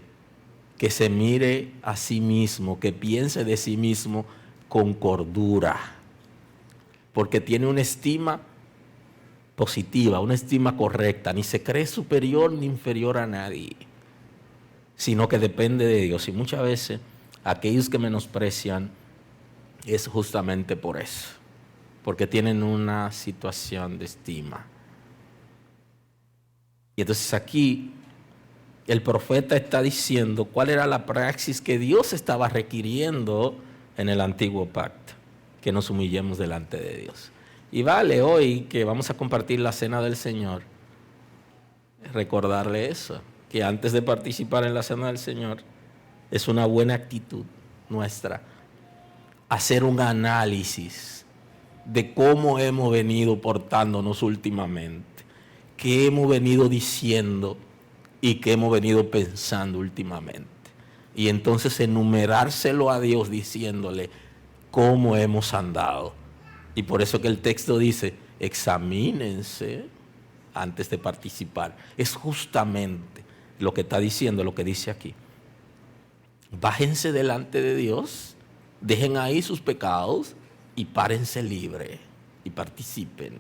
que se mire a sí mismo, que piense de sí mismo con cordura, porque tiene una estima positiva, una estima correcta, ni se cree superior ni inferior a nadie, sino que depende de Dios. Y muchas veces aquellos que menosprecian es justamente por eso, porque tienen una situación de estima. Y entonces aquí el profeta está diciendo cuál era la praxis que Dios estaba requiriendo en el antiguo pacto, que nos humillemos delante de Dios. Y vale hoy que vamos a compartir la cena del Señor, recordarle eso, que antes de participar en la cena del Señor es una buena actitud nuestra hacer un análisis de cómo hemos venido portándonos últimamente, qué hemos venido diciendo y qué hemos venido pensando últimamente. Y entonces enumerárselo a Dios diciéndole cómo hemos andado. Y por eso que el texto dice, examínense antes de participar. Es justamente lo que está diciendo, lo que dice aquí. Bájense delante de Dios, dejen ahí sus pecados y párense libre y participen.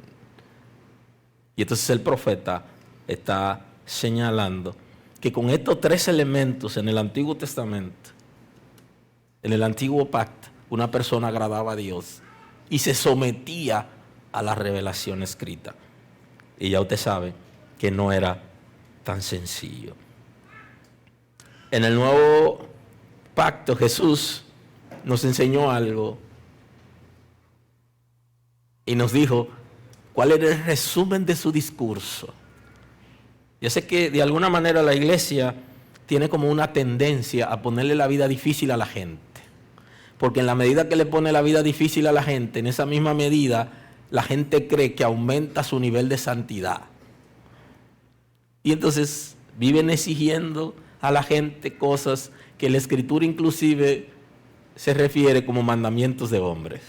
Y entonces el profeta está señalando que con estos tres elementos en el Antiguo Testamento, en el Antiguo Pacto, una persona agradaba a Dios y se sometía a la revelación escrita. Y ya usted sabe que no era tan sencillo. En el Nuevo Pacto Jesús nos enseñó algo y nos dijo cuál era el resumen de su discurso. Yo sé que de alguna manera la iglesia tiene como una tendencia a ponerle la vida difícil a la gente, porque en la medida que le pone la vida difícil a la gente, en esa misma medida la gente cree que aumenta su nivel de santidad. Y entonces viven exigiendo a la gente cosas que la Escritura inclusive se refiere como mandamientos de hombres.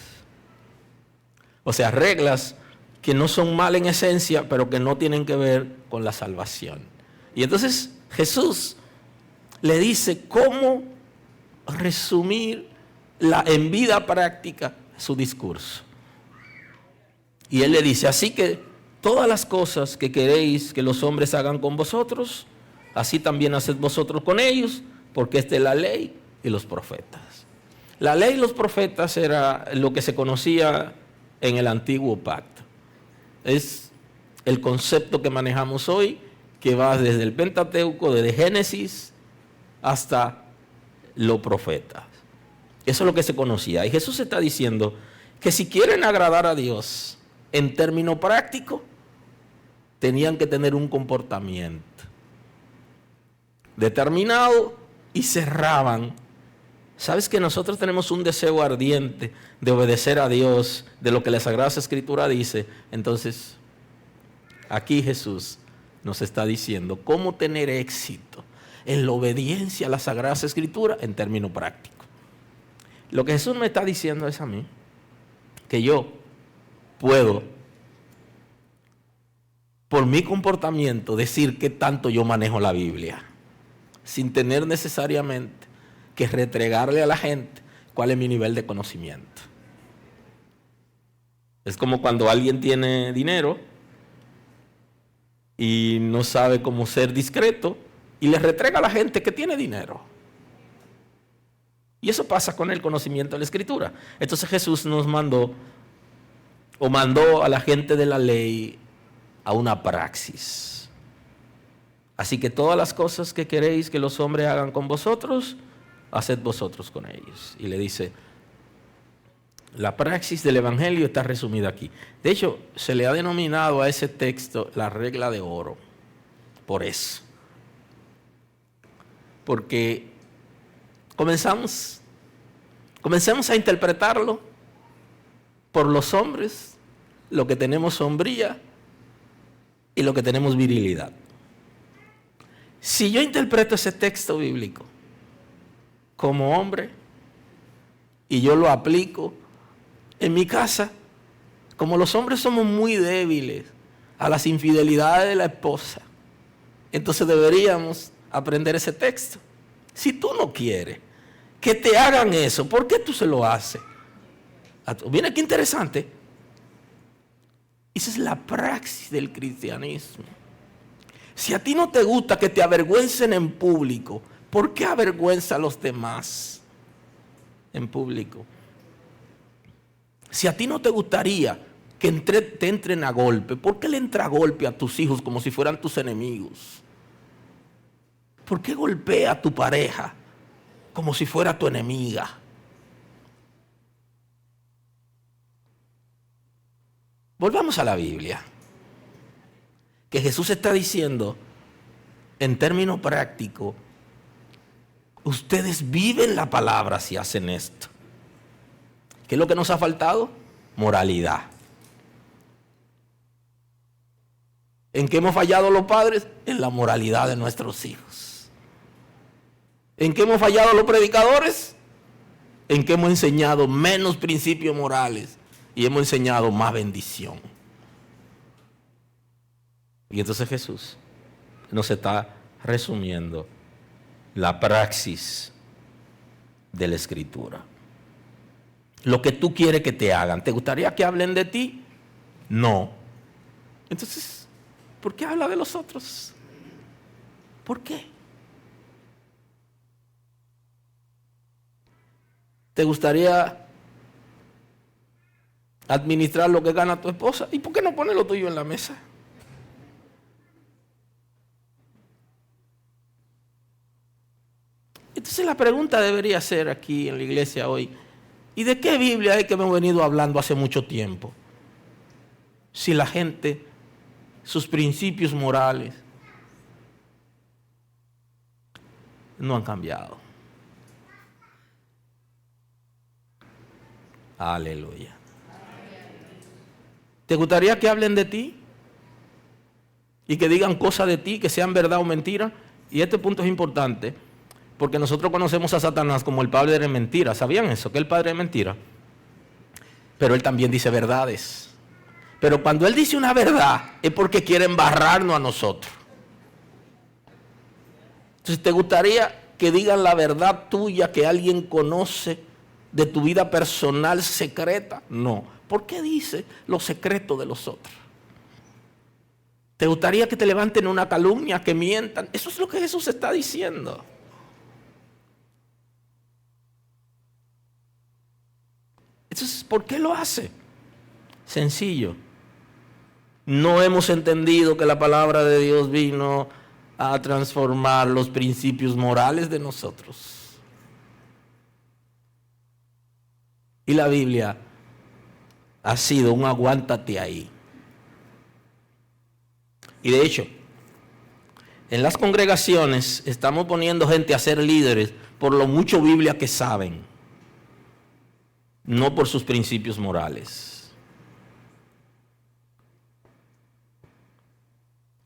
O sea, reglas que no son mal en esencia, pero que no tienen que ver con la salvación. Y entonces Jesús le dice cómo resumir en vida práctica su discurso. Y él le dice, así que todas las cosas que queréis que los hombres hagan con vosotros, así también haced vosotros con ellos, porque esta es la ley y los profetas. La ley y los profetas era lo que se conocía en el antiguo pacto. Es el concepto que manejamos hoy, que va desde el Pentateuco, desde Génesis hasta los profetas. Eso es lo que se conocía. Y Jesús está diciendo que si quieren agradar a Dios en términos prácticos, tenían que tener un comportamiento determinado y cerraban. ¿Sabes que nosotros tenemos un deseo ardiente de obedecer a Dios, de lo que la Sagrada Escritura dice? Entonces, aquí Jesús nos está diciendo cómo tener éxito en la obediencia a la Sagrada Escritura en términos prácticos. Lo que Jesús me está diciendo es a mí que yo puedo, por mi comportamiento, decir qué tanto yo manejo la Biblia, sin tener necesariamente que restregarle a la gente cuál es mi nivel de conocimiento. Es como cuando alguien tiene dinero y no sabe cómo ser discreto y le restrega a la gente que tiene dinero. Y eso pasa con el conocimiento de la Escritura. Entonces Jesús nos mandó a la gente de la ley a una praxis. Así que todas las cosas que queréis que los hombres hagan con vosotros, haced vosotros con ellos. Y le dice, la praxis del Evangelio está resumida aquí. De hecho, se le ha denominado a ese texto la regla de oro. Por eso. Porque comencemos a interpretarlo por los hombres, lo que tenemos hombría y lo que tenemos virilidad. Si yo interpreto ese texto bíblico como hombre y yo lo aplico en mi casa, como los hombres somos muy débiles a las infidelidades de la esposa, entonces deberíamos aprender ese texto. Si tú no quieres que te hagan eso, ¿por qué tú se lo haces? Mira qué interesante. Esa es la praxis del cristianismo. Si a ti no te gusta que te avergüencen en público, ¿por qué avergüenza a los demás en público? Si a ti no te gustaría que te entren a golpe, ¿por qué le entra a golpe a tus hijos como si fueran tus enemigos? ¿Por qué golpea a tu pareja como si fuera tu enemiga? Volvamos a la Biblia. Que Jesús está diciendo, en términos prácticos, ustedes viven la palabra si hacen esto. ¿Qué es lo que nos ha faltado? Moralidad. ¿En qué hemos fallado los padres? En la moralidad de nuestros hijos. ¿En qué hemos fallado los predicadores? En que hemos enseñado menos principios morales y hemos enseñado más bendición. Y entonces Jesús nos está resumiendo la praxis de la Escritura. Lo que tú quieres que te hagan. ¿Te gustaría que hablen de ti? No. Entonces, ¿por qué habla de los otros? ¿Por qué? ¿Te gustaría administrar lo que gana tu esposa? ¿Y por qué no pones lo tuyo en la mesa? Entonces la pregunta debería ser aquí en la iglesia hoy, ¿y de qué Biblia es que hemos venido hablando hace mucho tiempo? Si la gente, sus principios morales no han cambiado. Aleluya. ¿Te gustaría que hablen de ti? Y que digan cosas de ti, que sean verdad o mentira. Y este punto es importante, porque nosotros conocemos a Satanás como el padre de mentira. ¿Sabían eso? Que es el padre de mentira. Pero él también dice verdades. Pero cuando él dice una verdad, es porque quiere embarrarnos a nosotros. Entonces, ¿te gustaría que digan la verdad tuya que alguien conoce de tu vida personal secreta? No. ¿Por qué dice lo secreto de los otros? ¿Te gustaría que te levanten una calumnia, que mientan? Eso es lo que Jesús está diciendo. Entonces, ¿por qué lo hace? Sencillo. No hemos entendido que la palabra de Dios vino a transformar los principios morales de nosotros. Y la Biblia ha sido un aguántate ahí. Y de hecho, en las congregaciones estamos poniendo gente a ser líderes por lo mucho Biblia que saben, no por sus principios morales.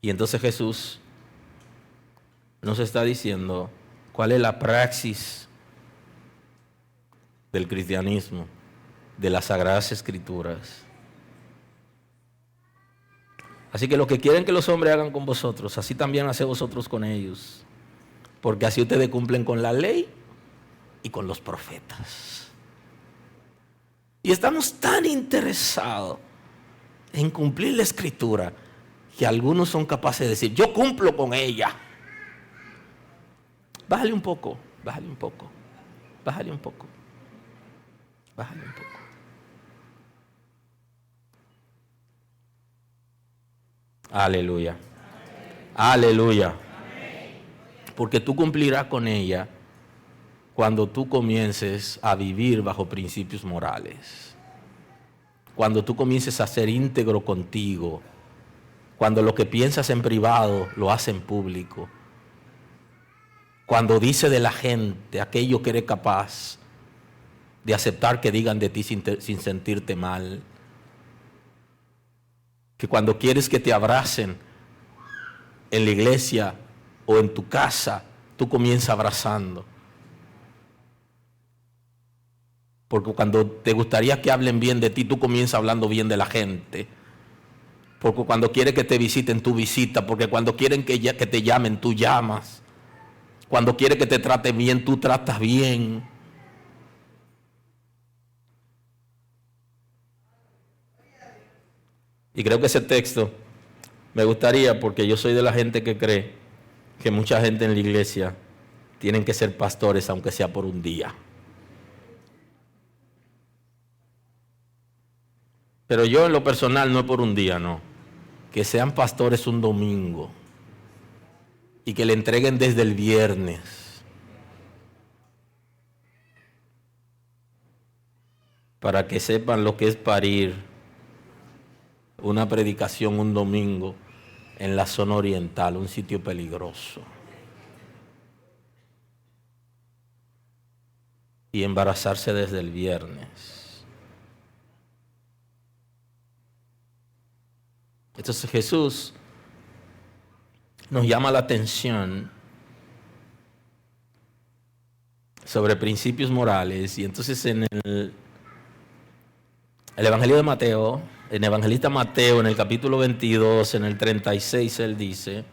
Y entonces Jesús nos está diciendo cuál es la praxis del cristianismo, de las Sagradas Escrituras. Así que lo que quieren que los hombres hagan con vosotros, así también haced vosotros con ellos, porque así ustedes cumplen con la ley y con los profetas. Y estamos tan interesados en cumplir la Escritura que algunos son capaces de decir, yo cumplo con ella. Bájale un poco, bájale un poco, bájale un poco, bájale un poco. Aleluya. Aleluya. Porque tú cumplirás con ella cuando tú comiences a vivir bajo principios morales. Cuando tú comiences a ser íntegro contigo. Cuando lo que piensas en privado lo haces en público. Cuando dice de la gente aquello que eres capaz de aceptar que digan de ti sin sentirte mal. Que cuando quieres que te abracen en la iglesia o en tu casa, tú comienzas abrazando. Porque cuando te gustaría que hablen bien de ti, tú comienzas hablando bien de la gente. Porque cuando quieres que te visiten, tú visitas. Porque cuando quieren que te llamen, tú llamas. Cuando quieres que te traten bien, tú tratas bien. Y creo que ese texto me gustaría, porque yo soy de la gente que cree que mucha gente en la iglesia tienen que ser pastores, aunque sea por un día. Pero yo en lo personal no es por un día, no. Que sean pastores un domingo y que le entreguen desde el viernes. Para que sepan lo que es parir una predicación un domingo en la zona oriental, un sitio peligroso. Y embarazarse desde el viernes. Entonces Jesús nos llama la atención sobre principios morales. Y entonces en el Evangelio de Mateo, en el evangelista Mateo, en el capítulo 22, en el 36, él dice,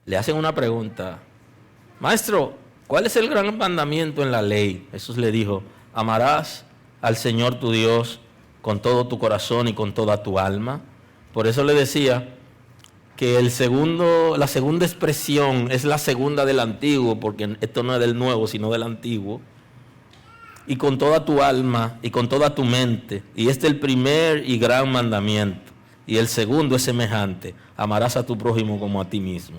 le hacen una pregunta: Maestro, ¿cuál es el gran mandamiento en la ley? Jesús le dijo: amarás al Señor tu Dios con todo tu corazón y con toda tu alma. Por eso le decía que la segunda expresión es la segunda del antiguo, porque esto no es del nuevo, sino del antiguo. Y con toda tu alma y con toda tu mente. Y este es el primer y gran mandamiento. Y el segundo es semejante: amarás a tu prójimo como a ti mismo.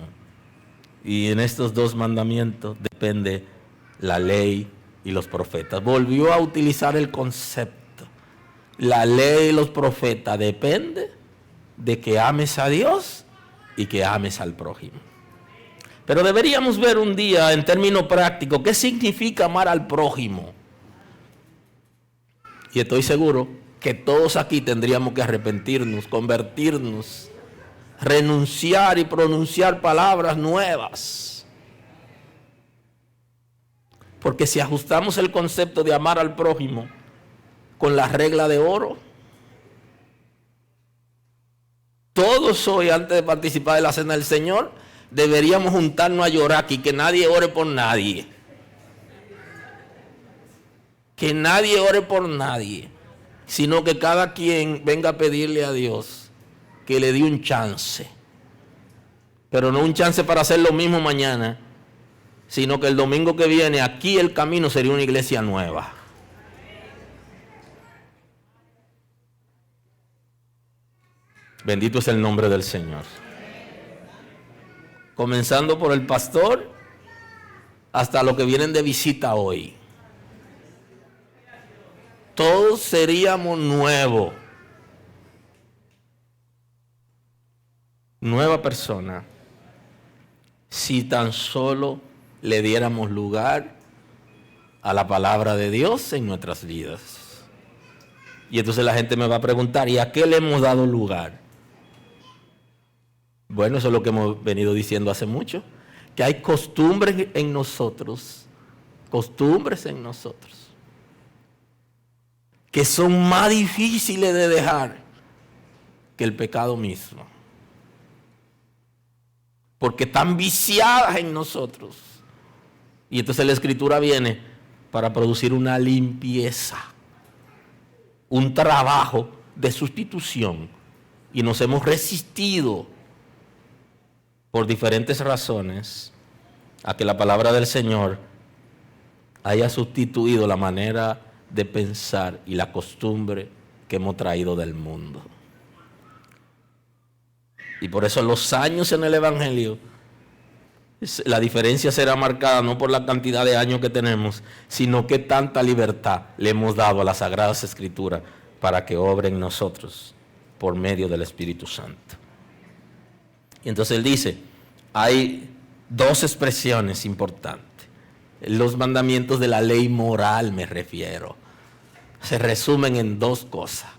Y en estos dos mandamientos depende la ley y los profetas. Volvió a utilizar el concepto. La ley y los profetas depende de que ames a Dios y que ames al prójimo. Pero deberíamos ver un día en términos prácticos qué significa amar al prójimo. Y estoy seguro que todos aquí tendríamos que arrepentirnos, convertirnos, renunciar y pronunciar palabras nuevas. Porque si ajustamos el concepto de amar al prójimo con la regla de oro, todos hoy, antes de participar de la cena del Señor, deberíamos juntarnos a llorar aquí, que nadie ore por nadie. Que nadie ore por nadie, sino que cada quien venga a pedirle a Dios que le dé un chance. Pero no un chance para hacer lo mismo mañana, sino que el domingo que viene aquí el camino sería una iglesia nueva. Bendito es el nombre del Señor. Comenzando por el pastor hasta los que vienen de visita hoy. Todos seríamos nuevos. Nueva persona. Si tan solo le diéramos lugar a la palabra de Dios en nuestras vidas. Y entonces la gente me va a preguntar: ¿y a qué le hemos dado lugar? Bueno, eso es lo que hemos venido diciendo hace mucho, que hay costumbres en nosotros, que son más difíciles de dejar que el pecado mismo, porque están viciadas en nosotros. Y entonces la Escritura viene para producir una limpieza, un trabajo de sustitución, y nos hemos resistido por diferentes razones a que la palabra del Señor haya sustituido la manera de pensar y la costumbre que hemos traído del mundo. Y por eso los años en el Evangelio, la diferencia será marcada no por la cantidad de años que tenemos, sino que tanta libertad le hemos dado a las Sagradas Escrituras para que obre en nosotros por medio del Espíritu Santo. Y entonces él dice, hay dos expresiones importantes. Los mandamientos de la ley moral me refiero. Se resumen en dos cosas.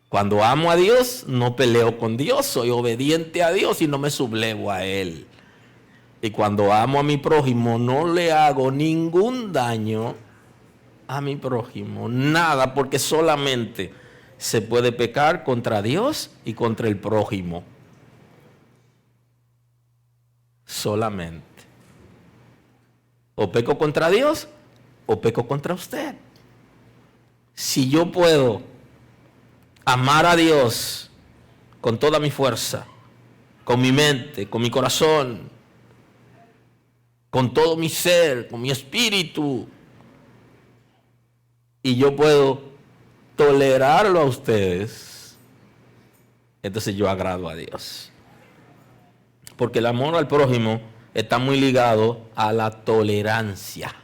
Cuando amo a Dios, no peleo con Dios, soy obediente a Dios y no me sublevo a Él. Y cuando amo a mi prójimo, no le hago ningún daño a mi prójimo, nada, porque solamente se puede pecar contra Dios y contra el prójimo. Solamente. O peco contra Dios o peco contra usted. Si yo puedo amar a Dios con toda mi fuerza, con mi mente, con mi corazón, con todo mi ser, con mi espíritu, y yo puedo tolerarlo a ustedes, entonces yo agrado a Dios. Porque el amor al prójimo está muy ligado a la tolerancia.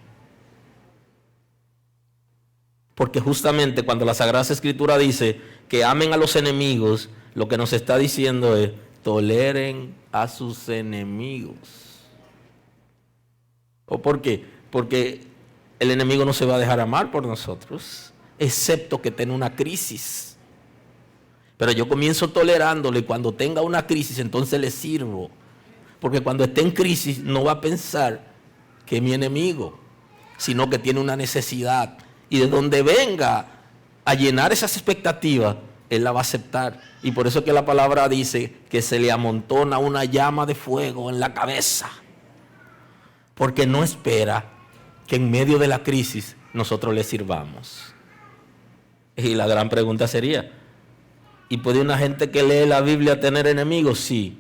Porque justamente cuando la Sagrada Escritura dice que amen a los enemigos, lo que nos está diciendo es: toleren a sus enemigos. ¿O por qué? Porque el enemigo no se va a dejar amar por nosotros, excepto que tenga una crisis. Pero yo comienzo tolerándolo y cuando tenga una crisis, entonces le sirvo. Porque cuando esté en crisis no va a pensar que es mi enemigo, sino que tiene una necesidad. Y de donde venga a llenar esas expectativas, él la va a aceptar. Y por eso es que la palabra dice que se le amontona una llama de fuego en la cabeza. Porque no espera que en medio de la crisis nosotros le sirvamos. Y la gran pregunta sería: ¿y puede una gente que lee la Biblia tener enemigos? Sí.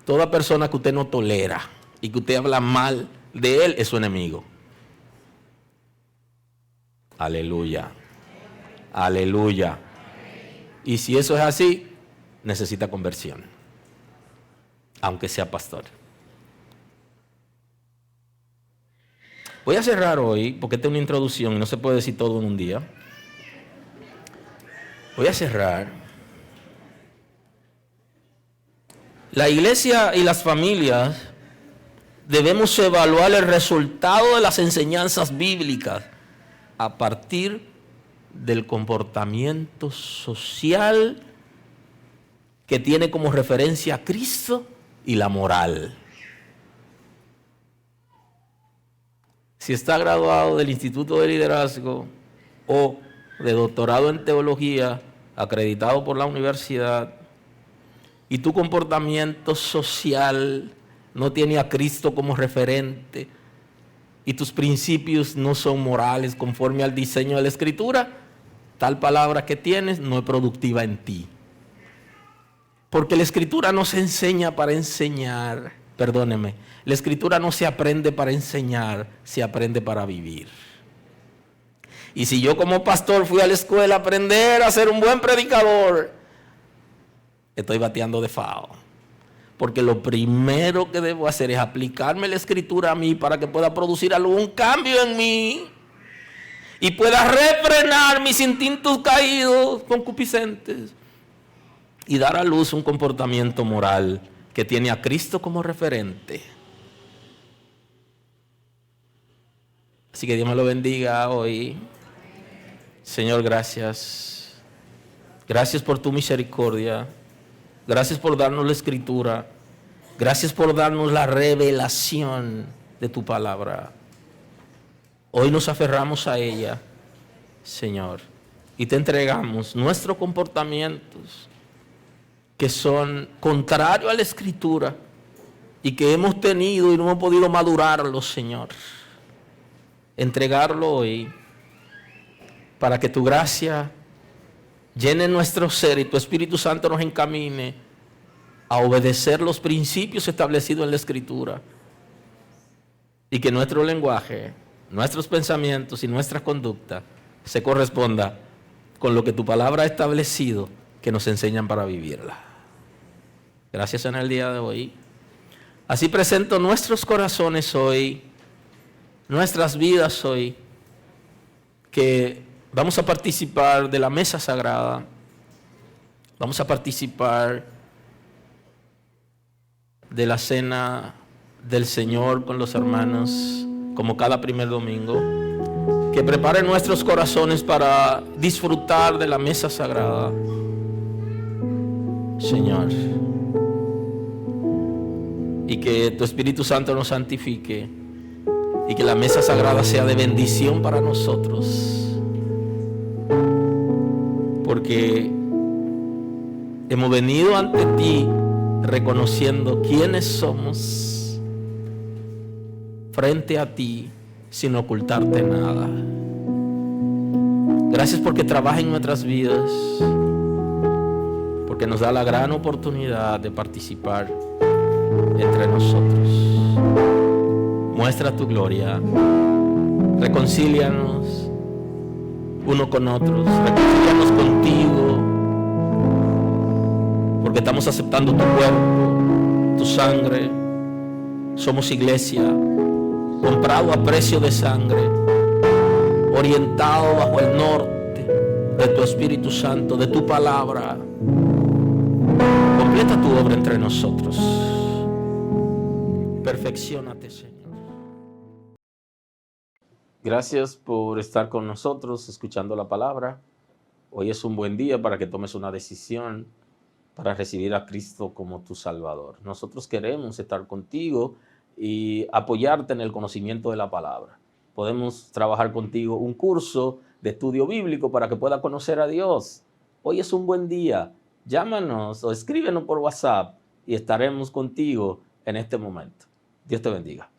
Toda persona que usted no tolera y que usted habla mal de él es su enemigo. Aleluya. Aleluya. Y si eso es así, necesita conversión, aunque sea pastor. Voy a cerrar hoy, porque esta es una introducción y no se puede decir todo en un día. Voy a cerrar. La iglesia y las familias debemos evaluar el resultado de las enseñanzas bíblicas a partir del comportamiento social que tiene como referencia a Cristo y la moral. Si está graduado del Instituto de Liderazgo o de doctorado en teología acreditado por la universidad y tu comportamiento social no tiene a Cristo como referente y tus principios no son morales conforme al diseño de la Escritura, tal palabra que tienes no es productiva en ti. Porque la Escritura no se enseña para enseñar, perdóneme, la Escritura no se aprende para enseñar, se aprende para vivir. Y si yo como pastor fui a la escuela a aprender a ser un buen predicador, estoy bateando de FAO. Porque lo primero que debo hacer es aplicarme la Escritura a mí para que pueda producir algún cambio en mí y pueda refrenar mis instintos caídos, concupiscentes, y dar a luz un comportamiento moral que tiene a Cristo como referente. Así que Dios me lo bendiga hoy. Señor, gracias. Gracias por tu misericordia. Gracias por darnos la Escritura. Gracias por darnos la revelación de tu palabra. Hoy nos aferramos a ella, Señor, y te entregamos nuestros comportamientos que son contrarios a la Escritura y que hemos tenido y no hemos podido madurarlos, Señor. Entregarlo hoy para que tu gracia llene nuestro ser y tu Espíritu Santo nos encamine a obedecer los principios establecidos en la Escritura y que nuestro lenguaje, nuestros pensamientos y nuestra conducta se corresponda con lo que tu palabra ha establecido que nos enseñan para vivirla. Gracias en el día de hoy. Así presento nuestros corazones hoy, nuestras vidas hoy, que vamos a participar de la mesa sagrada, vamos a participar de la cena del Señor con los hermanos, como cada primer domingo. Que preparen nuestros corazones para disfrutar de la mesa sagrada Señor. Y que tu Espíritu Santo nos santifique. Y que la mesa sagrada sea de bendición para nosotros. Porque hemos venido ante ti reconociendo quiénes somos frente a ti sin ocultarte nada. Gracias porque trabaja en nuestras vidas, porque nos da la gran oportunidad de participar entre nosotros. Muestra tu gloria, reconcílianos uno con otros, reconcílianos contigo, porque estamos aceptando tu cuerpo, tu sangre. Somos iglesia, comprado a precio de sangre, orientado bajo el norte de tu Espíritu Santo, de tu palabra. Completa tu obra entre nosotros. Perfecciónate, Señor. Gracias por estar con nosotros escuchando la palabra. Hoy es un buen día para que tomes una decisión para recibir a Cristo como tu Salvador. Nosotros queremos estar contigo y apoyarte en el conocimiento de la palabra. Podemos trabajar contigo un curso de estudio bíblico para que puedas conocer a Dios. Hoy es un buen día. Llámanos o escríbenos por WhatsApp y estaremos contigo en este momento. Dios te bendiga.